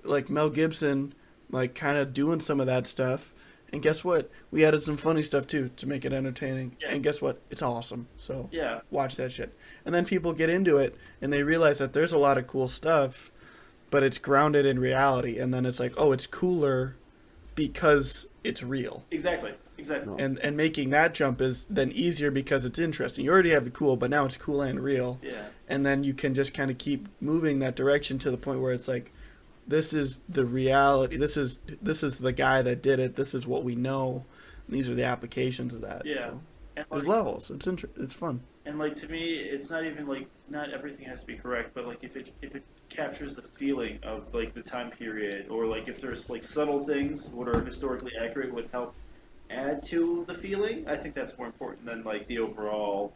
Speaker 2: like Mel Gibson like kind of doing some of that stuff. And guess what? We added some funny stuff too to make it entertaining.
Speaker 3: Yeah.
Speaker 2: And guess what? It's awesome. So
Speaker 3: Yeah.
Speaker 2: watch that shit. And then people get into it and they realize that there's a lot of cool stuff, but it's grounded in reality. And then it's like, oh, it's cooler because it's real.
Speaker 3: Exactly.
Speaker 1: No.
Speaker 2: And making that jump is then easier because it's interesting. You already have the cool, but now it's cool and real.
Speaker 3: Yeah.
Speaker 2: And then you can just kind of keep moving that direction to the point where it's like, this is the reality. This is the guy that did it. This is what we know. These are the applications of that.
Speaker 3: Yeah.
Speaker 2: So
Speaker 3: And
Speaker 2: there's
Speaker 3: like,
Speaker 2: levels. It's fun.
Speaker 3: And like to me, it's not even like not everything has to be correct, but like if it captures the feeling of like the time period, or like if there's like subtle things what are historically accurate would help add to the feeling, I think that's more important than like the overall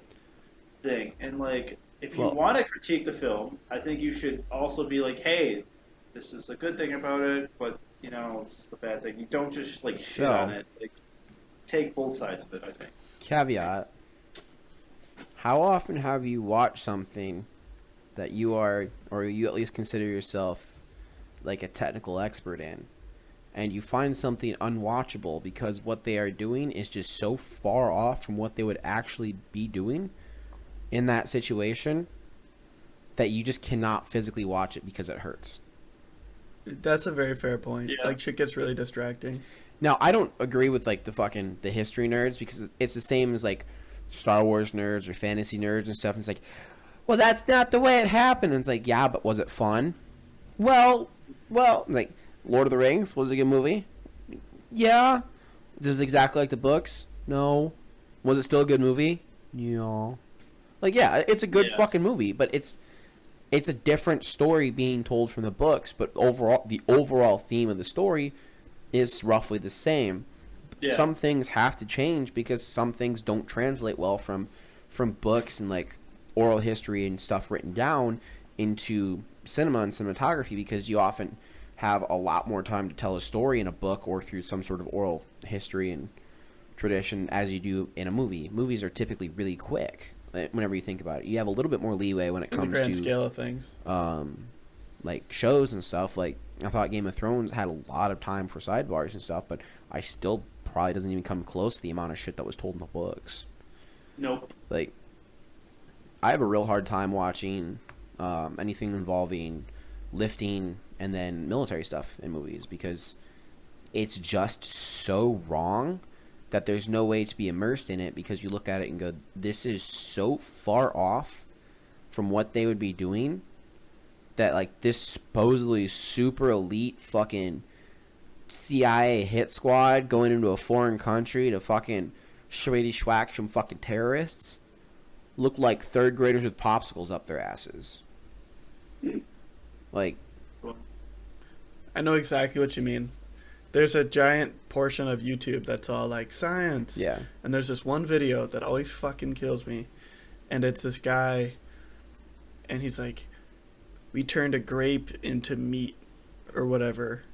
Speaker 3: thing. And like if you
Speaker 1: Well,
Speaker 3: want to critique the film, I think you should also be like, hey, this is a good thing about it, but you know, this is the bad thing. You don't just like shit on it. Like take both sides of it, I think.
Speaker 1: caveat. How often have you watched something that you are, or you at least consider yourself like a technical expert in, and you find something unwatchable because what they are doing is just so far off from what they would actually be doing in that situation that you just cannot physically watch it because it hurts?
Speaker 2: That's a very fair point.
Speaker 3: Yeah.
Speaker 2: Like, shit gets really distracting.
Speaker 1: Now, I don't agree with like the history nerds, because it's the same as like Star Wars nerds or fantasy nerds and stuff. And it's like, well, that's not the way it happened. And it's like, yeah, but was it fun? Well, like Lord of the Rings was a good movie. Yeah. It was exactly like the books. No. Was it still a good movie? Yeah. Like, yeah, it's a good fucking movie, but it's a different story being told from the books. But the overall theme of the story is roughly the same. Yeah. Some things have to change because some things don't translate well from books and like oral history and stuff written down into cinema and cinematography, because you often have a lot more time to tell a story in a book or through some sort of oral history and tradition as you do in a movie. Movies are typically really quick. Whenever you think about it, you have a little bit more leeway when it comes to the
Speaker 2: grand scale of things.
Speaker 1: Like shows and stuff. Like, I thought Game of Thrones had a lot of time for sidebars and stuff, but I still probably doesn't even come close to the amount of shit that was told in the books.
Speaker 3: Nope.
Speaker 1: Like, I have a real hard time watching anything involving lifting and then military stuff in movies, because it's just so wrong that there's no way to be immersed in it, because you look at it and go, this is so far off from what they would be doing that like this supposedly super elite fucking CIA hit squad going into a foreign country to fucking shwady schwack some fucking terrorists look like third graders with popsicles up their asses. Like,
Speaker 2: I know exactly what you mean. There's a giant portion of YouTube that's all like science.
Speaker 1: Yeah.
Speaker 2: And there's this one video that always fucking kills me. And it's this guy, and he's like, we turned a grape into meat or whatever.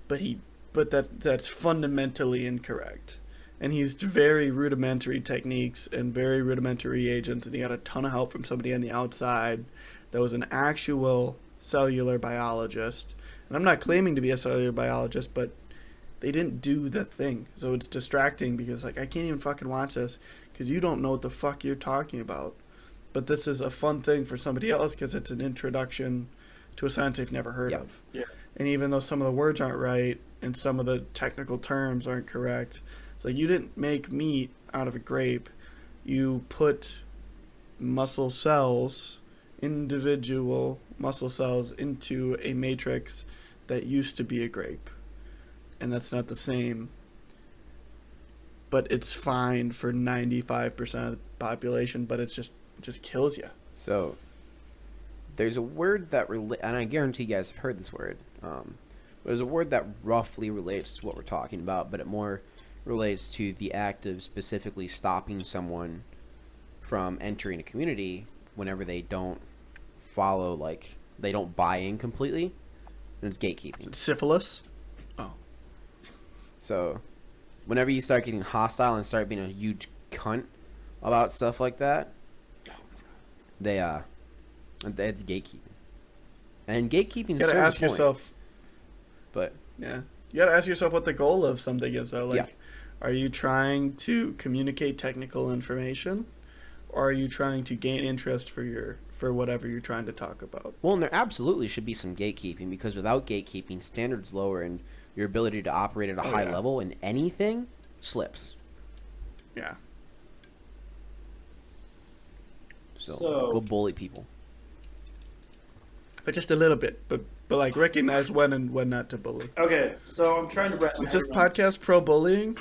Speaker 2: But that's fundamentally incorrect. And he used very rudimentary techniques and very rudimentary reagents, and he got a ton of help from somebody on the outside that was an actual cellular biologist. And I'm not claiming to be a cellular biologist, but they didn't do the thing. So it's distracting because, like, I can't even fucking watch this because you don't know what the fuck you're talking about. But this is a fun thing for somebody else because it's an introduction to a science they've never heard of.
Speaker 3: Yeah.
Speaker 2: And even though some of the words aren't right and some of the technical terms aren't correct, it's like you didn't make meat out of a grape. You put muscle cells, individual muscle cells, into a matrix that used to be a grape. And that's not the same. But it's fine for 95% of the population, but it just kills you.
Speaker 1: So there's a word that and I guarantee you guys have heard this word. There's a word that roughly relates to what we're talking about, but it more relates to the act of specifically stopping someone from entering a community whenever they don't follow, like, they don't buy in completely. And it's gatekeeping.
Speaker 2: Syphilis? Oh.
Speaker 1: So whenever you start getting hostile and start being a huge cunt about stuff like that, it's gatekeeping. And gatekeeping
Speaker 2: serves a point. You gotta ask yourself.
Speaker 1: But
Speaker 2: yeah, you gotta ask yourself what the goal of something is, though. Like, are you trying to communicate technical information, or are you trying to gain interest for whatever you're trying to talk about?
Speaker 1: Well, and there absolutely should be some gatekeeping, because without gatekeeping, standards lower and your ability to operate at a high level in anything slips.
Speaker 2: Yeah.
Speaker 1: So go bully people.
Speaker 2: But just a little bit. But like, recognize when and when not to bully.
Speaker 3: Okay, so I'm trying to...
Speaker 2: Is this podcast pro-bullying?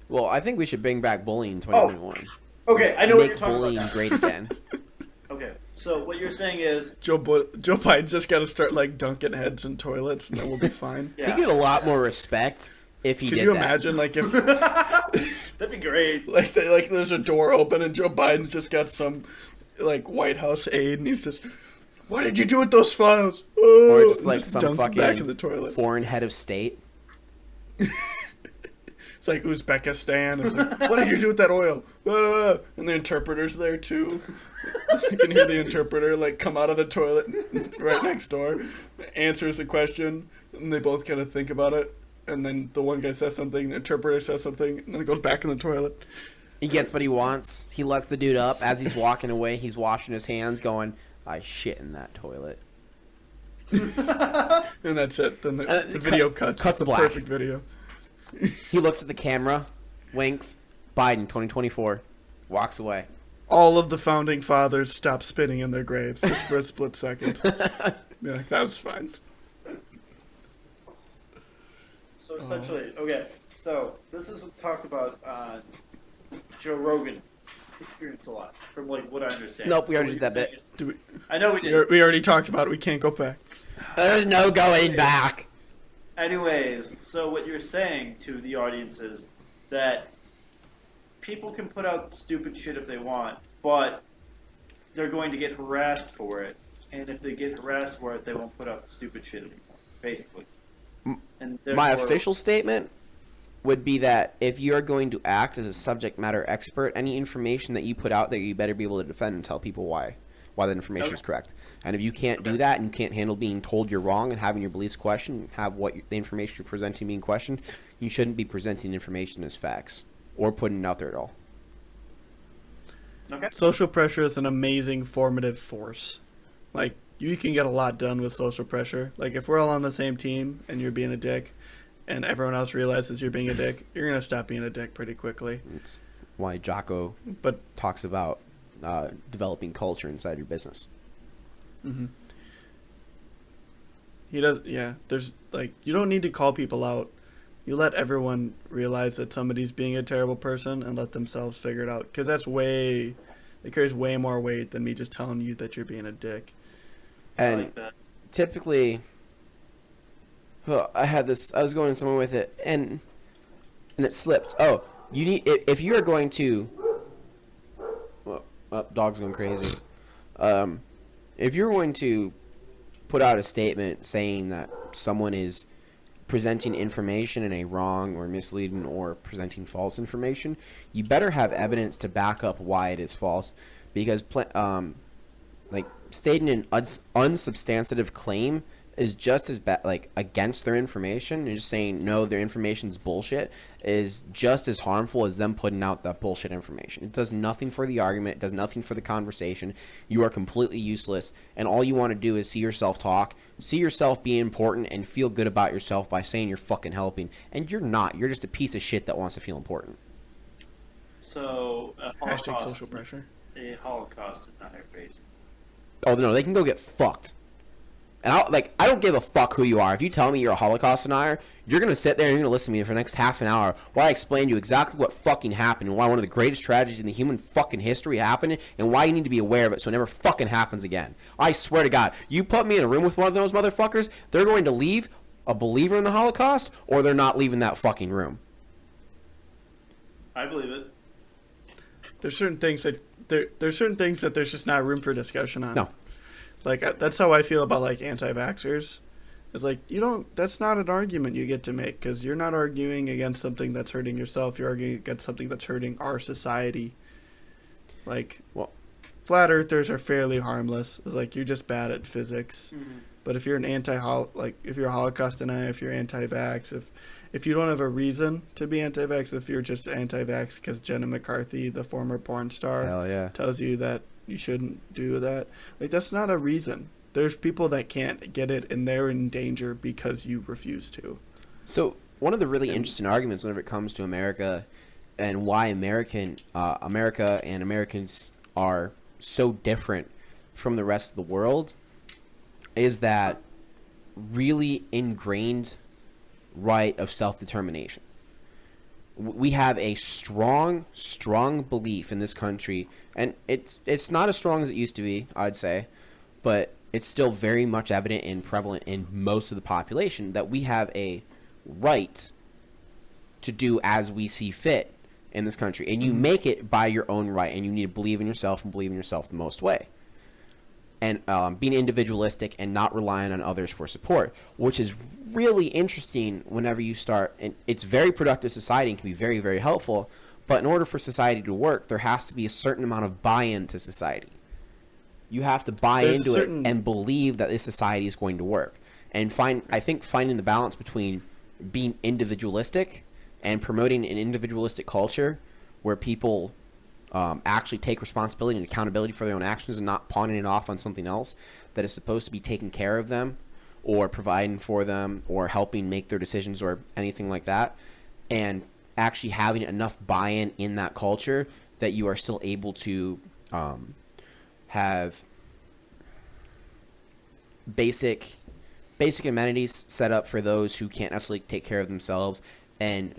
Speaker 1: Well, I think we should bring back bullying in 2021.
Speaker 3: Okay, I know what you're
Speaker 1: make
Speaker 3: talking
Speaker 1: bullying
Speaker 3: about now.
Speaker 1: great again.
Speaker 3: Okay, so what you're saying is
Speaker 2: Joe Biden just got to start like dunking heads in toilets, and then we'll be fine.
Speaker 1: He'd get a lot more respect if he
Speaker 2: Could
Speaker 1: did
Speaker 2: you
Speaker 1: that.
Speaker 2: imagine, like, if
Speaker 3: that'd be great.
Speaker 2: like there's a door open and Joe Biden's just got some like White House aide, and he's just, what did you do with those files? Oh,
Speaker 1: Or just like
Speaker 2: and
Speaker 1: some
Speaker 2: dunk
Speaker 1: fucking
Speaker 2: back in the toilet.
Speaker 1: foreign head of state.
Speaker 2: It's like Uzbekistan. It's like, what did you do with that oil? And the interpreter's there too. You can hear the interpreter like come out of the toilet right next door, answers the question, and they both kind of think about it. And then the one guy says something, the interpreter says something, and then it goes back in the toilet.
Speaker 1: He gets what he wants. He lets the dude up. As he's walking away, he's washing his hands, going, "I shit in that toilet."
Speaker 2: And that's it. Then the video cuts.
Speaker 1: Cuts
Speaker 2: It's a
Speaker 1: black.
Speaker 2: perfect video.
Speaker 1: He looks at the camera, winks, Biden 2024, walks away.
Speaker 2: All of the founding fathers stop spinning in their graves just for a split second. Be like, that was fine.
Speaker 3: So essentially, okay. So this is what talked about Joe Rogan experience a lot, from like what I understand.
Speaker 1: Nope, we
Speaker 3: So
Speaker 1: already
Speaker 3: what
Speaker 1: did that
Speaker 3: you're
Speaker 1: bit.
Speaker 3: saying I know we did.
Speaker 2: We already talked about it. We can't go back.
Speaker 1: There's no going back.
Speaker 3: Anyways, so what you're saying to the audience is that people can put out stupid shit if they want, but they're going to get harassed for it. And if they get harassed for it, they won't put out the stupid shit anymore, basically. And
Speaker 1: My
Speaker 3: therefore-
Speaker 1: official statement would be that if you're going to act as a subject matter expert, any information that you put out there, you better be able to defend and tell people why that information is correct. And if you can't do that and you can't handle being told you're wrong and having your beliefs questioned, have the information you're presenting being questioned, you shouldn't be presenting information as facts or putting it out there at all.
Speaker 3: Okay.
Speaker 2: Social pressure is an amazing formative force. Like, you can get a lot done with social pressure. Like, if we're all on the same team and you're being a dick and everyone else realizes you're being a dick, you're going to stop being a dick pretty quickly.
Speaker 1: It's why Jocko talks about developing culture inside your business.
Speaker 2: Mm-hmm. He does, yeah. There's, like, you don't need to call people out. You let everyone realize that somebody's being a terrible person and let themselves figure it out. Because it carries way more weight than me just telling you that you're being a dick.
Speaker 1: And
Speaker 3: like that.
Speaker 1: typically, I was going somewhere with it, and it slipped. Oh, you need, if you are going to, dog's going crazy. If you're going to put out a statement saying that someone is presenting information in a wrong or misleading or presenting false information, you better have evidence to back up why it is false, because like stating an unsubstantive claim is just as bad, like against their information, and just saying no, their information's bullshit is just as harmful as them putting out that bullshit information. It does nothing for the argument, it does nothing for the conversation. You are completely useless, and all you want to do is see yourself talk, see yourself be important, and feel good about yourself by saying you're fucking helping. And you're not. You're just a piece of shit that wants to feel important.
Speaker 3: So,
Speaker 2: Hashtag social pressure.
Speaker 3: A Holocaust is not our face.
Speaker 1: Oh no, they can go get fucked. And I don't give a fuck who you are. If you tell me you're a Holocaust denier, you're going to sit there and you're going to listen to me for the next half an hour while I explain to you exactly what fucking happened and why one of the greatest tragedies in the human fucking history happened and why you need to be aware of it so it never fucking happens again. I swear to God, you put me in a room with one of those motherfuckers, they're going to leave a believer in the Holocaust or they're not leaving that fucking room.
Speaker 3: I believe it.
Speaker 2: There's certain things that there's just not room for discussion on.
Speaker 1: No.
Speaker 2: Like, that's how I feel about, like, anti-vaxxers. It's like, that's not an argument you get to make, because you're not arguing against something that's hurting yourself. You're arguing against something that's hurting our society. Like, flat earthers are fairly harmless. It's like, you're just bad at physics. Mm-hmm. But if you're if you're a Holocaust denier, if you're anti-vax, if you don't have a reason to be anti-vax, if you're just anti-vax because Jenna McCarthy, the former porn star, tells you that you shouldn't do that, like, that's not a reason. There's people that can't get it and they're in danger because you refuse to.
Speaker 1: So one of the really interesting arguments whenever it comes to America and why America and Americans are so different from the rest of the world is that really ingrained right of self-determination. we have a strong belief in this country, and it's not as strong as it used to be, I'd say, but it's still very much evident and prevalent in most of the population that we have a right to do as we see fit in this country. And you make it by your own right, and you need to believe in yourself and believe in yourself the most way. And being individualistic and not relying on others for support, which is really interesting whenever you start. And it's very productive society and can be very, very helpful. But in order for society to work, there has to be a certain amount of buy-in to society. You have to buy into it and believe that this society is going to work. And I think finding the balance between being individualistic and promoting an individualistic culture where people actually take responsibility and accountability for their own actions and not pawning it off on something else that is supposed to be taking care of them or providing for them or helping make their decisions or anything like that, and actually having enough buy-in in that culture that you are still able to have basic amenities set up for those who can't necessarily take care of themselves and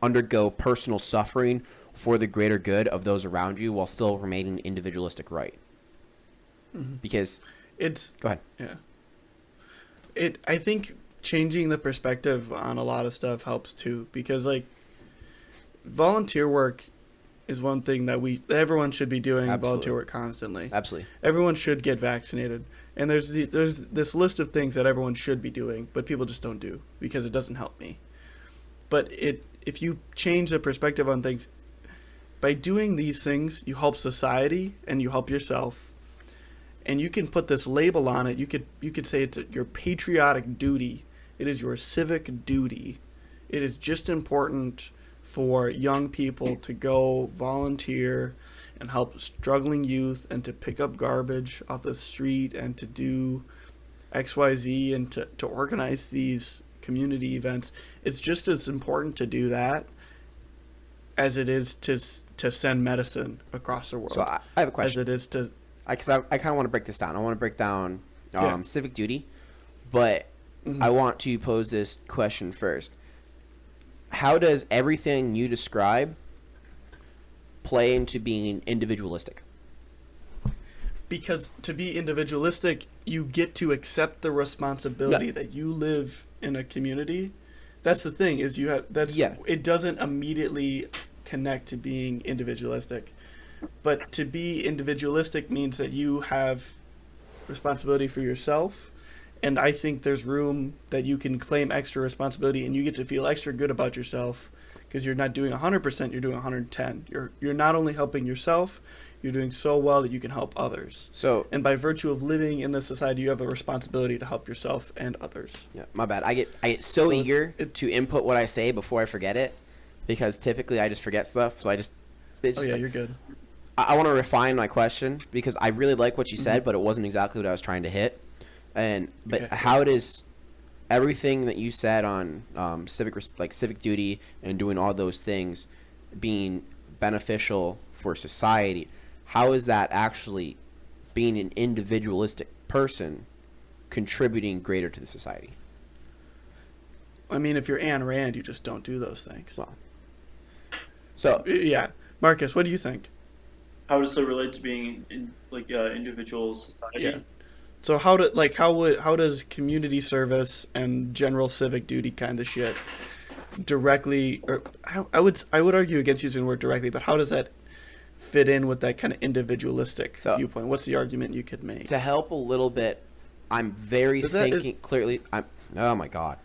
Speaker 1: undergo personal suffering for the greater good of those around you while still remaining individualistic right. Because go ahead.
Speaker 2: Yeah. I think changing the perspective on a lot of stuff helps too, because like volunteer work is one thing that everyone should be doing.
Speaker 1: Absolutely.
Speaker 2: Volunteer work constantly.
Speaker 1: Absolutely.
Speaker 2: Everyone should get vaccinated. And there's this list of things that everyone should be doing, but people just don't do because it doesn't help me. But if you change the perspective on things, by doing these things, you help society and you help yourself. And you can put this label on it. You could say it's your patriotic duty. It is your civic duty. It is just important for young people to go volunteer and help struggling youth and to pick up garbage off the street and to do XYZ and to organize these community events. It's just as important to do that as it is to send medicine across the world.
Speaker 1: So I have a question.
Speaker 2: As it is to...
Speaker 1: Because I kind of want to break this down. I want to break down civic duty, but I want to pose this question first. How does everything you describe play into being individualistic?
Speaker 2: Because to be individualistic, you get to accept the responsibility that you live in a community. That's the thing, is it doesn't immediately connect to being individualistic. But to be individualistic means that you have responsibility for yourself, and I think there's room that you can claim extra responsibility and you get to feel extra good about yourself because you're not doing 100%, you're doing 110. You're not only helping yourself, you're doing so well that you can help others. And by virtue of living in this society, you have a responsibility to help yourself and others.
Speaker 1: Yeah, my bad. I get so eager to input what I say before I forget it, because typically I just forget stuff. So
Speaker 2: you're good.
Speaker 1: I want to refine my question because I really like what you said, but it wasn't exactly what I was trying to hit. How does everything that you said on civic duty and doing all those things being beneficial for society, how is that actually being an individualistic person contributing greater to the society?
Speaker 2: I mean, if you're Ayn Rand, you just don't do those things.
Speaker 1: Well,
Speaker 2: yeah, Marcus, what do you think?
Speaker 3: How does it relate to being in individual society?
Speaker 2: Yeah. So how does community service and general civic duty kind of shit directly, or I would argue against using the word directly, but how does that fit in with that kind of individualistic viewpoint? What's the argument you could make?
Speaker 1: To help a little bit, I'm clearly. Oh my God.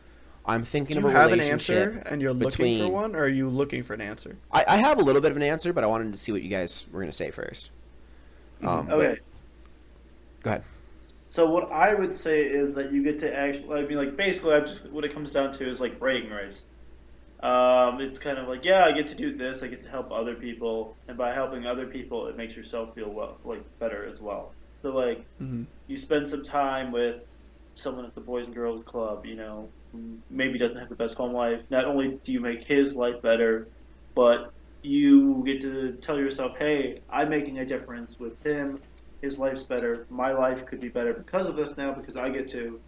Speaker 1: I'm thinking of a relationship. Do you have an
Speaker 2: answer and you're looking for one, or are you looking for an answer?
Speaker 1: I have a little bit of an answer, but I wanted to see what you guys were going to say first.
Speaker 3: Okay.
Speaker 1: Go ahead.
Speaker 3: So what I would say is that you get to actually, basically, what it comes down to is like bragging rights. It's kind of like, I get to do this, I get to help other people, and by helping other people, it makes yourself feel better as well. So you spend some time with someone at the Boys and Girls Club, who maybe doesn't have the best home life. Not only do you make his life better, but you get to tell yourself, hey, I'm making a difference with him. His life's better. My life could be better because of this now, because I get to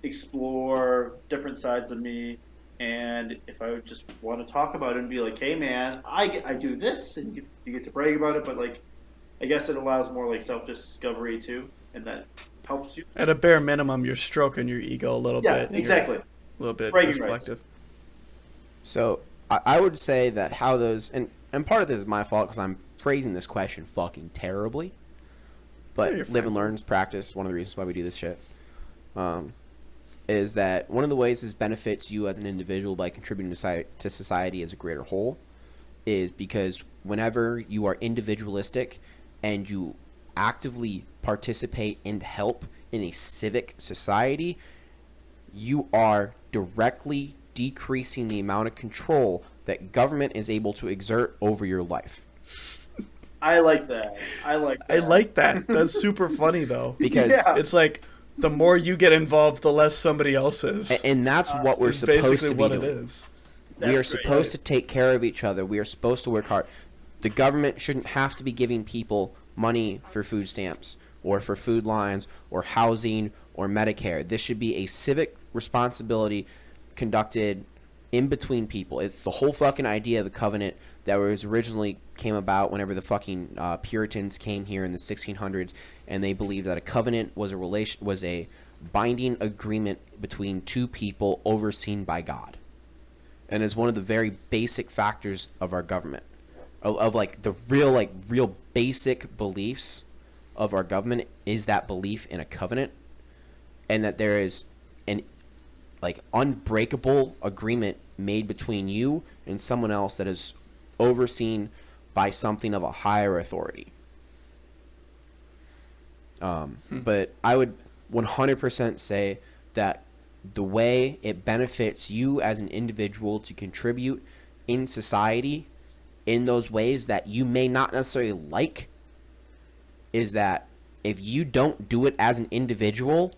Speaker 3: explore different sides of me And if I would just want to talk about it and be like, hey man, I do this, and you get to brag about it, but like, I guess it allows more like self-discovery too, and that helps you.
Speaker 2: At a bare minimum, you're stroking your ego a little bit.
Speaker 3: Yeah, exactly.
Speaker 2: A little bit
Speaker 3: Bragging
Speaker 2: reflective.
Speaker 3: rights.
Speaker 1: So I would say that how those, and part of this is my fault because I'm phrasing this question fucking terribly. But
Speaker 2: Yeah,
Speaker 1: live and learn is practice. One of the reasons why we do this shit. Is that one of the ways this benefits you as an individual by contributing to society as a greater whole is because whenever you are individualistic and you actively participate and help in a civic society, you are directly decreasing the amount of control that government is able to exert over your life.
Speaker 3: I like that. I like that.
Speaker 2: That's super funny though.
Speaker 1: Because
Speaker 2: it's like the more you get involved, the less somebody else is.
Speaker 1: And that's what we're
Speaker 2: It's
Speaker 1: supposed
Speaker 2: basically
Speaker 1: to be
Speaker 2: what
Speaker 1: doing.
Speaker 2: it is.
Speaker 1: We are
Speaker 3: That's
Speaker 1: supposed
Speaker 3: great.
Speaker 1: to take care of each other. We are supposed to work hard. The government shouldn't have to be giving people money for food stamps or for food lines or housing or Medicare. This should be a civic responsibility conducted in between people. It's the whole fucking idea of the covenant that was originally came about whenever the fucking Puritans came here in the 1600s, and they believed that a covenant was a binding agreement between two people overseen by God, and is one of the very basic factors of our government, of like the real basic beliefs of our government is that belief in a covenant, and that there is an like unbreakable agreement made between you and someone else that is overseen by something of a higher authority. But I would 100% say that the way it benefits you as an individual to contribute in society in those ways that you may not necessarily like is that if you don't do it as an individual,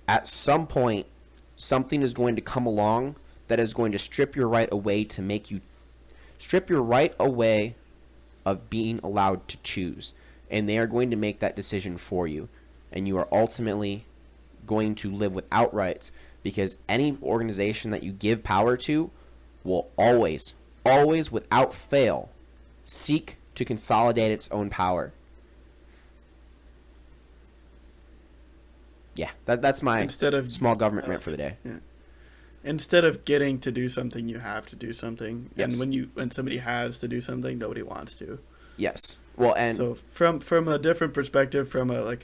Speaker 1: at some point something is going to come along that is going to strip your right away to make you strip your right away of being allowed to choose, and they are going to make that decision for you, and you are ultimately going to live without rights, because any organization that you give power to will always without fail seek to consolidate its own power. Yeah, that's my
Speaker 2: Instead of
Speaker 1: small government rant for the day.
Speaker 2: Yeah. Instead of getting to do something, you have to do something.
Speaker 1: Yes.
Speaker 2: And when somebody has to do something, nobody wants to.
Speaker 1: Yes. Well, and
Speaker 2: So from a different perspective, from a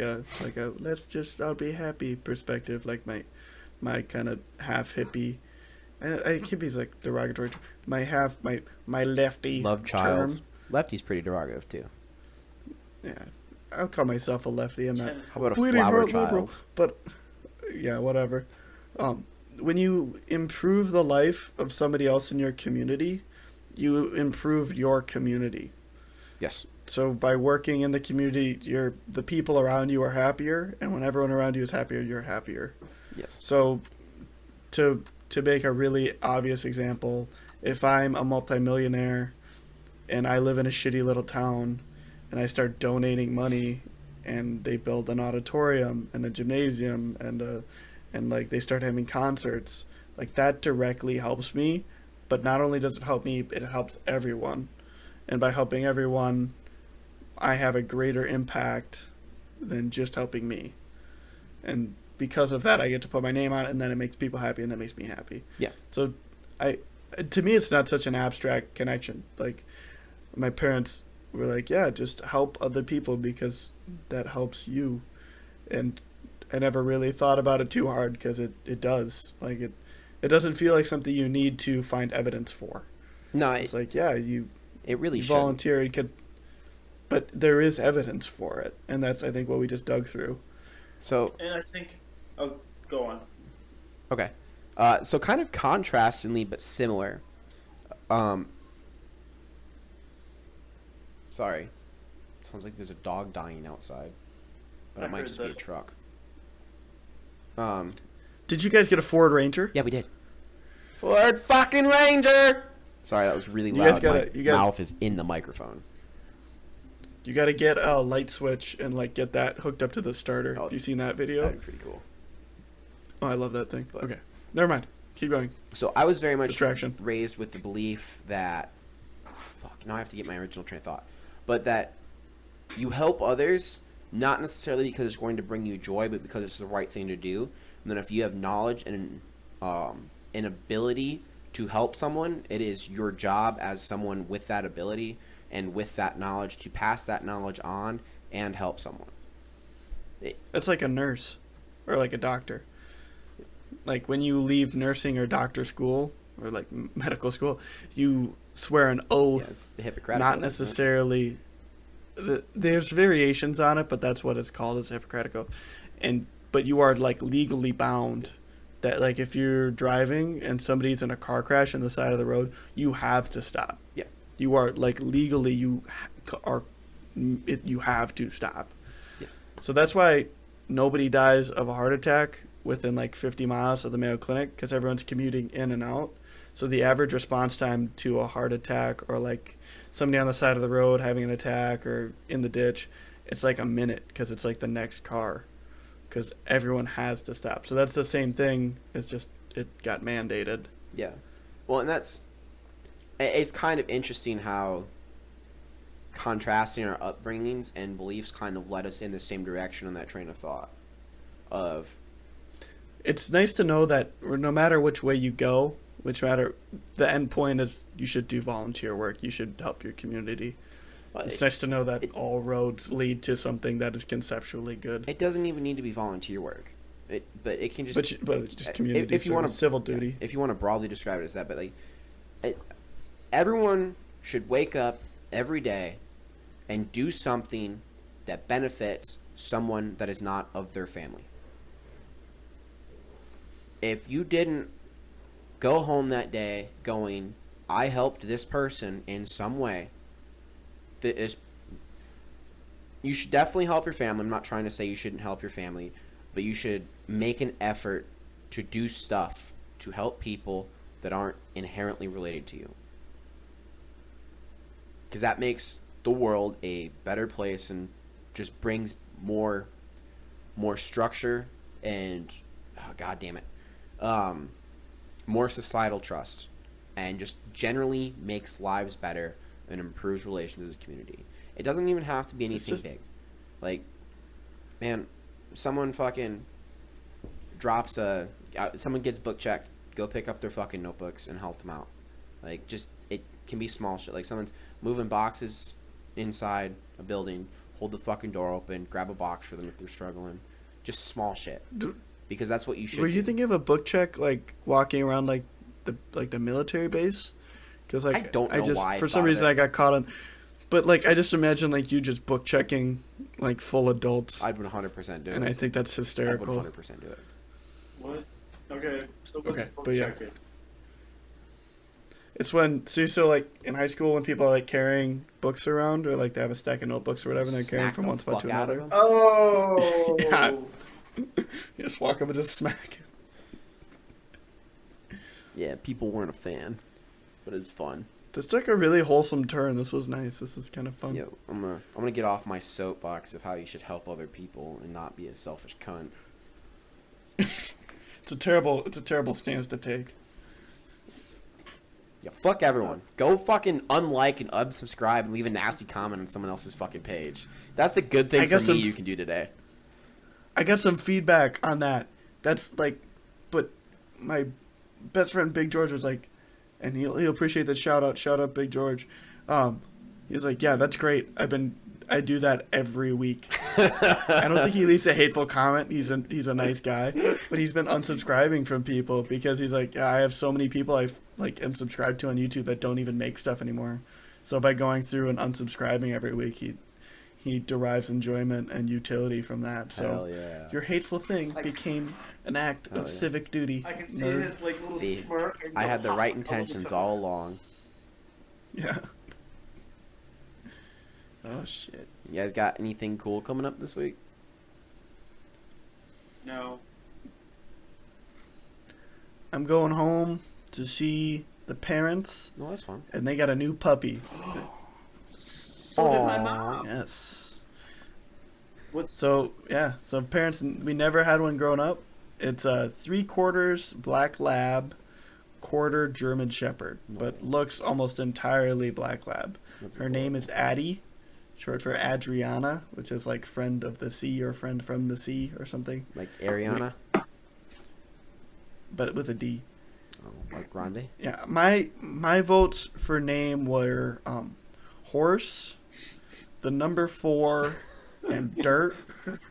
Speaker 2: I'll be happy perspective, like my kind of half hippie, I hippie's like derogatory. My lefty
Speaker 1: love child.
Speaker 2: term.
Speaker 1: Lefty's pretty derogative too.
Speaker 2: Yeah, I'll call myself a lefty. I'm not
Speaker 1: How about a
Speaker 2: bleeding
Speaker 1: flower
Speaker 2: heart
Speaker 1: child?
Speaker 2: liberal, but yeah, whatever. When you improve the life of somebody else in your community, you improve your community.
Speaker 1: Yes.
Speaker 2: So by working in the community, the people around you are happier, and when everyone around you is happier, you're happier.
Speaker 1: Yes.
Speaker 2: So to make a really obvious example, if I'm a multimillionaire and I live in a shitty little town and I start donating money and they build an auditorium and a gymnasium and like they start having concerts, like that directly helps me. But not only does it help me, it helps everyone. And by helping everyone, I have a greater impact than just helping me. And because of that, I get to put my name on it, and then it makes people happy, and that makes me happy.
Speaker 1: Yeah.
Speaker 2: So to me, it's not such an abstract connection. Like, my parents were like, yeah, just help other people because that helps you. And I never really thought about it too hard because it does. Like, it doesn't feel like something you need to find evidence for.
Speaker 1: No,
Speaker 2: It's like, yeah,
Speaker 1: it really
Speaker 2: you
Speaker 1: should.
Speaker 2: volunteer and could, but there is evidence for it, and that's I think what we just dug through.
Speaker 1: So
Speaker 3: And I think, oh, go on.
Speaker 1: okay, so kind of contrastingly but similar. Sorry, it sounds like there's a dog dying outside, but
Speaker 3: I
Speaker 1: it might
Speaker 3: heard
Speaker 1: just be a
Speaker 3: that.
Speaker 1: truck.
Speaker 2: Did you guys get a Ford Ranger?
Speaker 1: Yeah, we did. Ford fucking Ranger. Sorry, that was really
Speaker 2: You
Speaker 1: loud.
Speaker 2: guys
Speaker 1: My mouth is in the microphone.
Speaker 2: You got to get a light switch and like get that hooked up to the starter.
Speaker 1: Oh,
Speaker 2: Have you seen that video?
Speaker 1: That'd be pretty cool.
Speaker 2: Oh, I love that thing.
Speaker 1: But-
Speaker 2: Okay, never mind. keep going.
Speaker 1: So I was very much
Speaker 2: Distraction.
Speaker 1: raised with the belief that, now I have to get my original train of thought, but that you help others not necessarily because it's going to bring you joy, but because it's the right thing to do. And then if you have knowledge and an ability to help someone, it is your job as someone with that ability and with that knowledge to pass that knowledge on and help someone.
Speaker 2: It's like a nurse or like a doctor. Like when you leave nursing or doctor school or like medical school, you swear an oath.
Speaker 1: The Hippocratic
Speaker 2: not
Speaker 1: oath,
Speaker 2: necessarily. There's variations on it, but that's what it's called, is Hippocratic oath. But you are like legally bound that like if you're driving and somebody's in a car crash on the side of the road, you have to stop.
Speaker 1: Yeah.
Speaker 2: You are like legally you have to stop.
Speaker 1: Yeah.
Speaker 2: So that's why nobody dies of a heart attack within like 50 miles of the Mayo Clinic, because everyone's commuting in and out. So the average response time to a heart attack or like somebody on the side of the road having an attack or in the ditch, it's like a minute because it's like the next car, because everyone has to stop. So that's the same thing. It's just it got mandated.
Speaker 1: Yeah. Well, and it's kind of interesting how contrasting our upbringings and beliefs kind of led us in the same direction on that train of thought of...
Speaker 2: It's nice to know that no matter which way you go, the end point is you should do volunteer work. You should help your community. It's nice to know that all roads lead to something that is conceptually good.
Speaker 1: It doesn't even need to be volunteer work. But it can just...
Speaker 2: But just community
Speaker 1: if you want
Speaker 2: civil duty.
Speaker 1: If you want to broadly describe it as that, but like... everyone should wake up every day and do something that benefits someone that is not of their family. If you didn't go home that day going, I helped this person in some way, you should definitely help your family. I'm not trying to say you shouldn't help your family, but you should make an effort to do stuff to help people that aren't inherently related to you. Because that makes the world a better place and just brings more structure and, God damn it, more societal trust, and just generally makes lives better and improves relations as a community. It doesn't even have to be anything big. Like, man, someone fucking drops someone gets book checked, go pick up their fucking notebooks and help them out. Like, just, it can be small shit. Like, someone's moving boxes inside a building, hold the fucking door open, grab a box for them if they're struggling. Just small shit. Because that's what you should
Speaker 2: Were you
Speaker 1: do.
Speaker 2: thinking of a book check, like walking around like the military base? Because like
Speaker 1: I don't know why.
Speaker 2: For some reason I got caught on, but like I just imagine like you just book checking like full adults.
Speaker 1: I'd 100% do it.
Speaker 2: And I think that's hysterical.
Speaker 1: I would 100% do it.
Speaker 3: What? Okay. So what's
Speaker 2: Okay,
Speaker 3: book
Speaker 2: but yeah.
Speaker 3: checking?
Speaker 2: It's when so like in high school when people are like carrying books around or like they have a stack of notebooks or whatever and they're carrying
Speaker 1: Smack
Speaker 2: from
Speaker 1: the
Speaker 2: one spot
Speaker 1: fuck
Speaker 2: to
Speaker 1: out of
Speaker 2: another.
Speaker 1: them.
Speaker 3: Oh.
Speaker 2: Yeah. You just walk up and just smack it.
Speaker 1: Yeah, people weren't a fan, but it's fun.
Speaker 2: This took a really wholesome turn. This was nice. This is kind of fun.
Speaker 1: Yo, I'm gonna get off my soapbox of how you should help other people and not be a selfish cunt.
Speaker 2: It's a terrible stance to take.
Speaker 1: Yeah, fuck everyone. Go fucking unlike and unsubscribe and leave a nasty comment on someone else's fucking page. That's the good thing for me you can do today.
Speaker 2: I got some feedback on that. That's like, but my best friend Big George was like, and he'll appreciate the shout out Big George. He was like, yeah, that's great. I do that every week. I don't think he leaves a hateful comment. He's a nice guy, but he's been unsubscribing from people because he's like, yeah, I have so many people I am subscribed to on YouTube that don't even make stuff anymore. So by going through and unsubscribing every week, he derives enjoyment and utility from that. So
Speaker 1: Hell yeah.
Speaker 2: your hateful thing became an act of civic duty.
Speaker 3: I can see
Speaker 2: nerd.
Speaker 3: his like little smirk. And
Speaker 1: I
Speaker 3: go,
Speaker 1: had the
Speaker 3: "Ha,
Speaker 1: right
Speaker 3: ha,
Speaker 1: intentions
Speaker 3: ha."
Speaker 1: all along.
Speaker 2: Yeah. Oh shit.
Speaker 1: You guys got anything cool coming up this week?
Speaker 3: No.
Speaker 2: I'm going home to see the parents,
Speaker 1: No, that's fun.
Speaker 2: and they got a new puppy.
Speaker 3: So did my mom.
Speaker 2: Yes.
Speaker 3: What's
Speaker 2: So parents, we never had one growing up. It's a 3/4 black lab quarter German Shepherd, but looks almost entirely Black Lab. Her name is Addie, short for Adriana, which is like friend of the sea or friend from the sea or something.
Speaker 1: Like Ariana?
Speaker 2: But with a D.
Speaker 1: Oh, like Grande?
Speaker 2: Yeah, my votes for name were Horse, the number 4, and Dirt.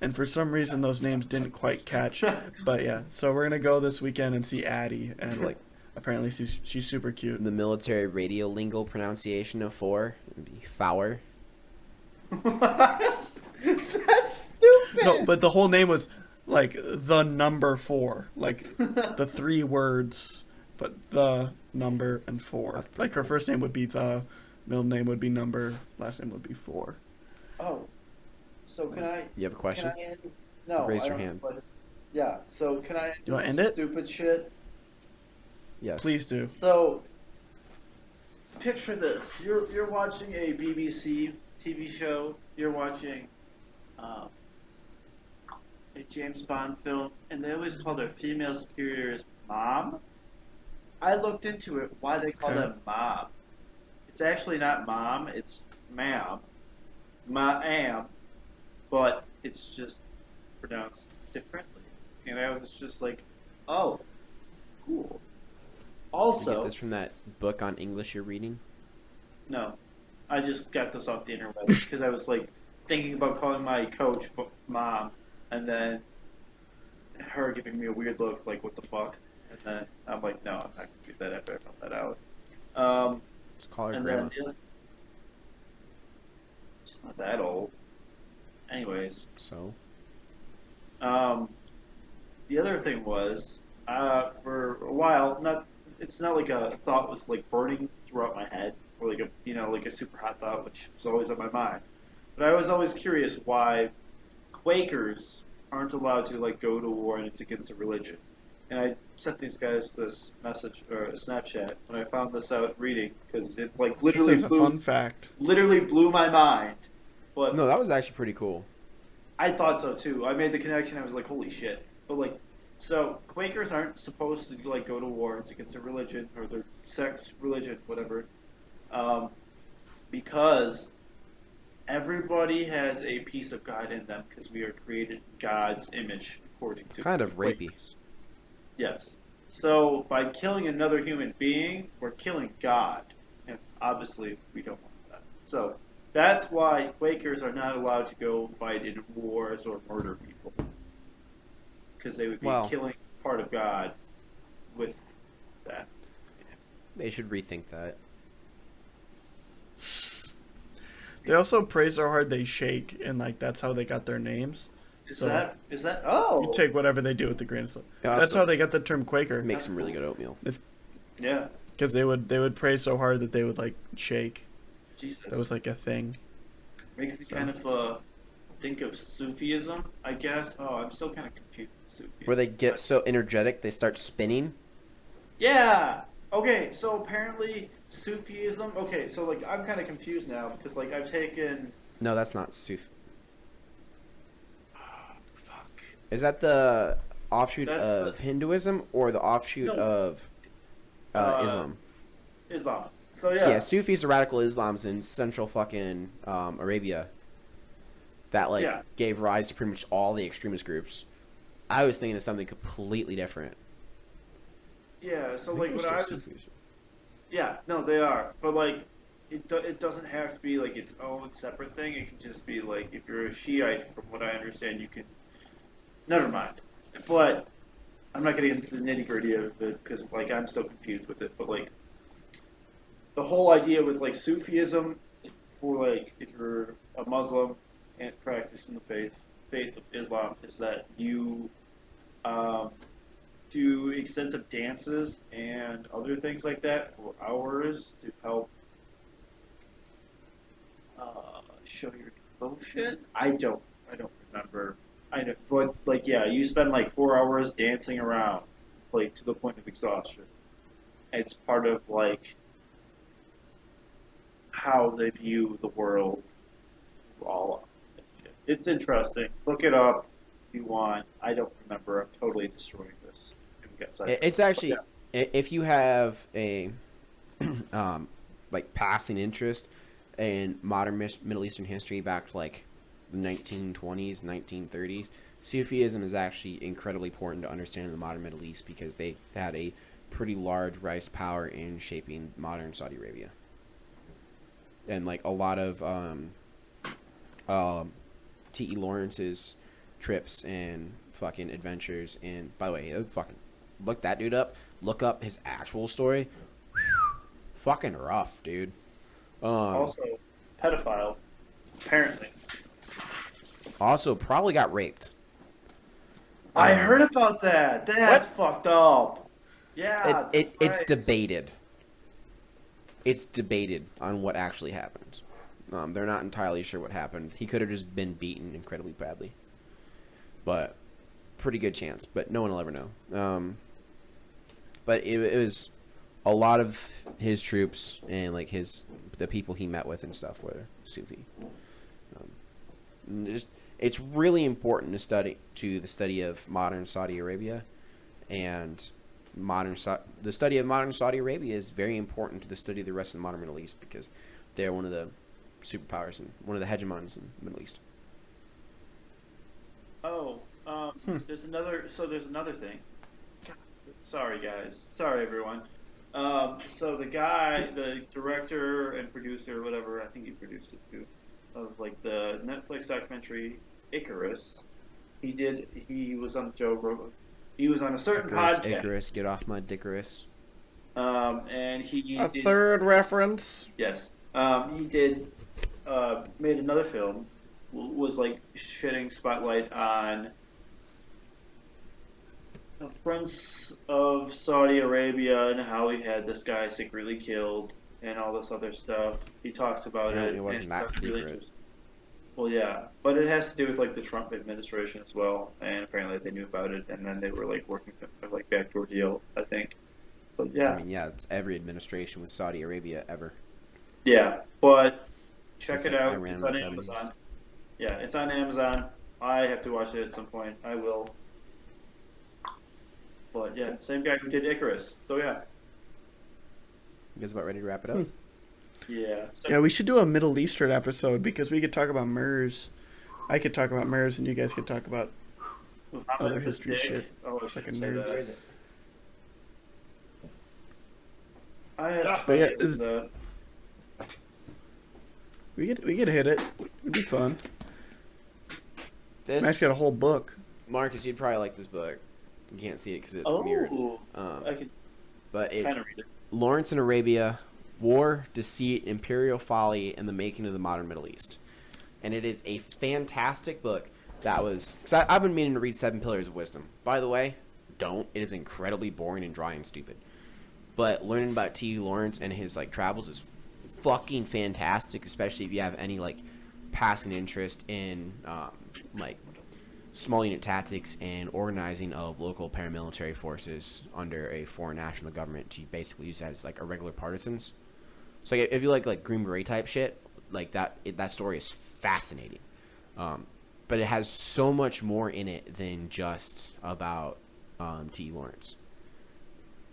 Speaker 2: And for some reason, those names didn't quite catch. But yeah, so we're going to go this weekend and see Addie. And like, apparently she's super cute.
Speaker 1: The military radio lingo pronunciation of 4 would be Fower.
Speaker 3: That's stupid.
Speaker 2: No, but the whole name was like the number 4. Like the 3 words, but the number and 4. Like her first name would be the, middle name would be number, last name would be 4.
Speaker 3: Oh. So can I...
Speaker 1: You have a question?
Speaker 3: Can I end? No,
Speaker 1: Raise
Speaker 3: I
Speaker 1: your
Speaker 3: don't,
Speaker 1: hand.
Speaker 3: but it's, yeah, so can I
Speaker 2: You want to end it?
Speaker 3: stupid shit?
Speaker 1: Yes.
Speaker 2: Please do.
Speaker 3: So, picture this. You're watching a BBC TV show. You're watching a James Bond film, and they always call their female superiors Mom. I looked into it, why they call them Mom. It's actually not Mom, it's Ma'am. Ma'am. But it's just pronounced differently. And I was just like, oh, cool.
Speaker 1: Did you
Speaker 3: Also,
Speaker 1: get this from that book on English you're reading?
Speaker 3: no, I just got this off the internet because I was like thinking about calling my coach Mom, and then her giving me a weird look, like what the fuck, and then I'm like, no, I'm not gonna do that after I found that out.
Speaker 1: Just call her
Speaker 3: And
Speaker 1: grandma.
Speaker 3: then she's not that old. Anyways,
Speaker 1: So?
Speaker 3: the other thing was, for a while, it's not like a thought was like burning throughout my head, or like like a super hot thought, which was always on my mind. But I was always curious why Quakers aren't allowed to like go to war and it's against a religion. And I sent these guys this message or a Snapchat when I found this out reading because it like
Speaker 2: This
Speaker 3: literally
Speaker 2: is a fun fact.
Speaker 3: blew my mind. But
Speaker 1: No, that was actually pretty cool.
Speaker 3: I thought so too. I made the connection. I was like, holy shit. But like, so Quakers aren't supposed to like go to war. It's against their religion or their sex, religion, whatever. Because everybody has a piece of God in them because we are created in God's image according to
Speaker 1: Kind of rapey.
Speaker 3: Quakers. Yes. So by killing another human being, we're killing God. And obviously we don't want that. So that's why Quakers are not allowed to go fight in wars or murder people. Because they would be killing part of God with that.
Speaker 1: They should rethink that.
Speaker 2: They also pray so hard they shake, and like that's how they got their names.
Speaker 3: Is that? Oh,
Speaker 2: You take whatever they do with the grain of salt.
Speaker 1: Yeah,
Speaker 2: That's
Speaker 1: so-
Speaker 2: how they got the term Quaker.
Speaker 1: Make some really good oatmeal.
Speaker 3: yeah.
Speaker 2: Because they would pray so hard that they would like shake.
Speaker 3: Jesus.
Speaker 2: That was like a thing.
Speaker 3: Makes me kind of think of Sufism, I guess. Oh, I'm still kind of confused with Sufism.
Speaker 1: Where they get so energetic they start spinning.
Speaker 3: Yeah. Okay. So apparently Sufism. Okay. So like I'm kind of confused now because like I've taken.
Speaker 1: No, that's not Suf.
Speaker 3: Fuck.
Speaker 1: Is that the offshoot
Speaker 3: That's
Speaker 1: of Hinduism or the offshoot
Speaker 3: No.
Speaker 1: of Islam?
Speaker 3: Islam. So
Speaker 1: So,
Speaker 3: yeah.
Speaker 1: Sufis are radical Islams in central fucking Arabia that like
Speaker 3: Yeah.
Speaker 1: gave rise to pretty much all the extremist groups. I was thinking of something completely different.
Speaker 3: Yeah. So
Speaker 1: I think
Speaker 3: like
Speaker 1: it
Speaker 3: what
Speaker 1: just
Speaker 3: I was.
Speaker 1: Sufis.
Speaker 3: Yeah. No, they are. But like. It doesn't have to be like its own separate thing. It can just be like if you're a Shiite, from what I understand, you can. Never mind. But I'm not getting into the nitty gritty of it because like I'm still confused with it. But like the whole idea with like Sufism, for like if you're a Muslim and practicing the faith of Islam, is that you do extensive dances and other things like that for hours to help. Show your devotion. I don't remember. I know, but like, yeah, you spend like 4 hours dancing around, like to the point of exhaustion. It's part of like how they view the world. All that shit. It's interesting. Look it up if you want. I don't remember. I'm totally destroying this.
Speaker 1: It's actually if you have a like passing interest in modern Middle Eastern history back to like the 1920s, 1930s, Sufism is actually incredibly important to understand in the modern Middle East because they had a pretty large rise to power in shaping modern Saudi Arabia. And like a lot of T.E. Lawrence's trips and fucking adventures, and by the way, fucking look that dude up. Look up his actual story. Fucking rough, dude.
Speaker 3: Also, pedophile, apparently.
Speaker 1: Also, probably got raped.
Speaker 3: I heard about that. That's fucked up. Yeah,
Speaker 1: it's
Speaker 3: right.
Speaker 1: debated. It's debated on what actually happened. They're not entirely sure what happened. He could have just been beaten incredibly badly, but pretty good chance. But no one will ever know. But it was a lot of his troops and like the people he met with and stuff were Sufi. It's really important to the study of modern Saudi Arabia, and the study of modern Saudi Arabia is very important to the study of the rest of the modern Middle East because they're one of the superpowers and one of the hegemons in the Middle East.
Speaker 3: Oh, there's another thing. Sorry, guys. Sorry, everyone. So the director and producer, whatever, I think he produced it too, of like the Netflix documentary Icarus. He was on Joe Rogan. He was on a certain podcast.
Speaker 1: Icarus, get off my dickarus.
Speaker 3: And he did,
Speaker 2: third reference.
Speaker 3: Yes. He made another film. Was like shedding spotlight on the Prince of Saudi Arabia and how he had this guy secretly killed and all this other stuff. He talks about it.
Speaker 1: It wasn't that secret.
Speaker 3: Really, well, yeah, but it has to do with like the Trump administration as well, and apparently they knew about it, and then they were like working some kind of like backdoor deal, I think. But yeah,
Speaker 1: I mean, yeah, it's every administration with Saudi Arabia ever.
Speaker 3: Yeah, but check
Speaker 1: Since
Speaker 3: it out.
Speaker 1: Iran
Speaker 3: It's
Speaker 1: in
Speaker 3: on
Speaker 1: the 70s.
Speaker 3: Amazon. Yeah, it's on Amazon. I have to watch it at some point. I will. But yeah, same guy who did Icarus. So yeah.
Speaker 1: You guys about ready to wrap it up?
Speaker 3: Yeah.
Speaker 2: Yeah, we should do a Middle Eastern episode because we could talk about MERS. I could talk about MERS and you guys could talk about other history shit.
Speaker 3: Oh, I
Speaker 2: Like a
Speaker 3: shouldn't say
Speaker 2: nerds.
Speaker 3: that. I have
Speaker 2: But yeah,
Speaker 3: the
Speaker 2: we could hit it. It'd be fun.
Speaker 1: This
Speaker 2: Max got a whole book.
Speaker 1: Marcus, you'd probably like this book. You can't see it because it's
Speaker 3: Oh,
Speaker 1: mirrored.
Speaker 3: I can
Speaker 1: But it's
Speaker 3: kind of read it.
Speaker 1: Lawrence in Arabia, War, Deceit, Imperial Folly, and the Making of the Modern Middle East. And it is a fantastic book that was... Because I've been meaning to read 7 Pillars of Wisdom. By the way, don't. It is incredibly boring and dry and stupid. But learning about T. Lawrence and his like travels is fucking fantastic, especially if you have any like passing interest in like small unit tactics and organizing of local paramilitary forces under a foreign national government to basically use as like irregular partisans. So like, if you like Green Beret type shit, like that story is fascinating. But it has so much more in it than just about T. Lawrence.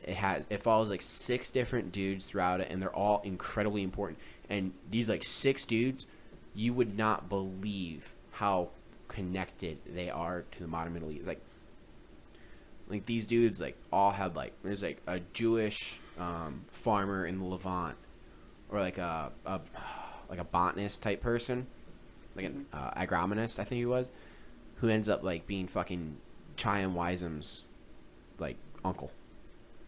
Speaker 1: It follows like 6 different dudes throughout it, and they're all incredibly important. And these like 6 dudes, you would not believe how connected they are to the modern Middle East. Like these dudes like all have like there's like a Jewish farmer in the Levant, or like a botanist type person, like an agronomist I think he was, who ends up like being fucking Chaim Weizem's like uncle.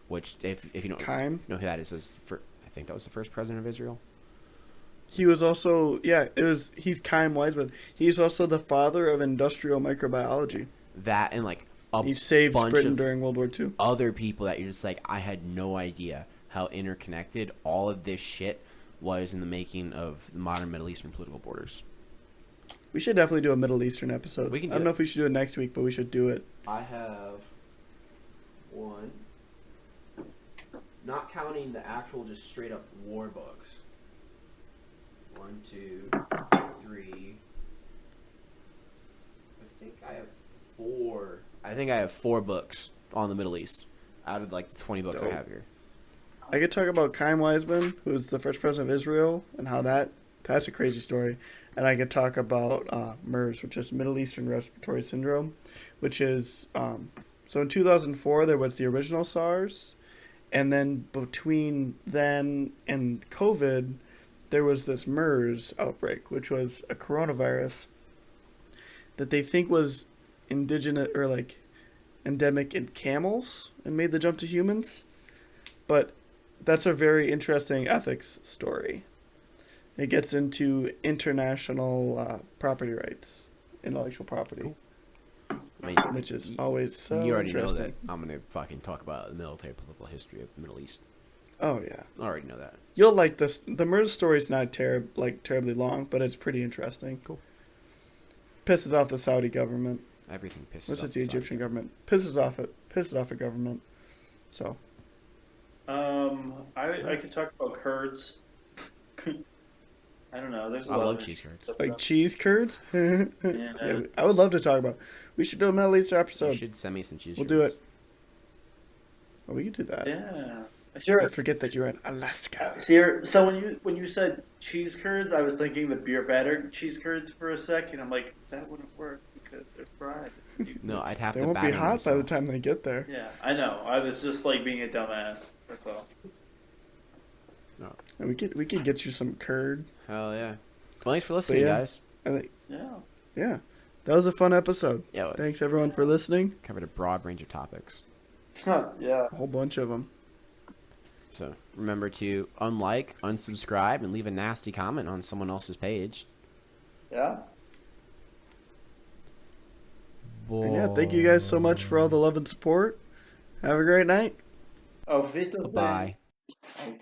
Speaker 1: Which, if you don't know who that is, I think that was the first president of Israel.
Speaker 2: He was also, he's Chaim Weizmann. He's also the father of industrial microbiology.
Speaker 1: That and like
Speaker 2: he saved Britain during World War II.
Speaker 1: Other people that you're just like, I had no idea how interconnected all of this shit was in the making of the modern Middle Eastern political borders.
Speaker 2: We should definitely do a Middle Eastern episode.
Speaker 1: We can
Speaker 2: I don't know if we should do it next week, but we should do it.
Speaker 1: I have one. Not counting the actual just straight up war books. 1, 2, 3. I think I have 4 books on the Middle East out of like the 20 books I have here.
Speaker 2: I could talk about Chaim Weizmann, who was the first president of Israel, and how that's a crazy story. And I could talk about MERS, which is Middle Eastern Respiratory Syndrome, which is so in 2004 there was the original SARS, and then between then and COVID, there was this MERS outbreak, which was a coronavirus that they think was indigenous or like endemic in camels and made the jump to humans. But that's a very interesting ethics story. It gets into international property rights, intellectual property, which is always so
Speaker 1: You already
Speaker 2: interesting.
Speaker 1: know that I'm going to fucking talk about the military political history of the Middle East.
Speaker 2: Oh, yeah.
Speaker 1: I already know that.
Speaker 2: You'll like this. The MERS story is not terribly long, but it's pretty interesting.
Speaker 1: Cool.
Speaker 2: Pisses off the Saudi government.
Speaker 1: Everything pisses
Speaker 2: What's
Speaker 1: off
Speaker 2: it, the Egyptian government? Pisses off a government. So.
Speaker 3: I could talk about curds. I don't know. There's a
Speaker 1: I
Speaker 3: lot
Speaker 1: love
Speaker 3: of
Speaker 1: cheese curds.
Speaker 2: Like cheese curds?
Speaker 3: Yeah.
Speaker 2: Yeah, I would love to talk about. We should do a Middle Eastern
Speaker 1: You
Speaker 2: episode.
Speaker 1: should send me some cheese
Speaker 2: We'll
Speaker 1: curds.
Speaker 2: do it. Oh, we could do that.
Speaker 3: Yeah.
Speaker 2: I
Speaker 3: Sure.
Speaker 2: forget that you're in Alaska.
Speaker 3: So when you said cheese curds, I was thinking the beer battered cheese curds for a second. I'm like, that wouldn't work because they're fried.
Speaker 1: No, I'd have
Speaker 2: They
Speaker 1: to
Speaker 2: won't be
Speaker 1: batter
Speaker 2: hot by
Speaker 1: myself.
Speaker 2: the time they get there.
Speaker 3: Yeah, I know. I was just like being a dumbass. That's all.
Speaker 2: And we could get you some curd.
Speaker 1: Hell yeah. Well, thanks for listening,
Speaker 2: yeah.
Speaker 1: guys.
Speaker 2: I think,
Speaker 3: Yeah.
Speaker 2: yeah, that was a fun episode.
Speaker 1: Yeah, it was.
Speaker 2: Thanks everyone for listening.
Speaker 1: Covered a broad range of topics.
Speaker 3: Yeah.
Speaker 2: A whole bunch of them.
Speaker 1: So remember to unlike, unsubscribe, and leave a nasty comment on someone else's page.
Speaker 3: Yeah.
Speaker 2: And yeah, thank you guys so much for all the love and support. Have a great night.
Speaker 3: Auf Wiedersehen.
Speaker 1: Bye.
Speaker 3: Auf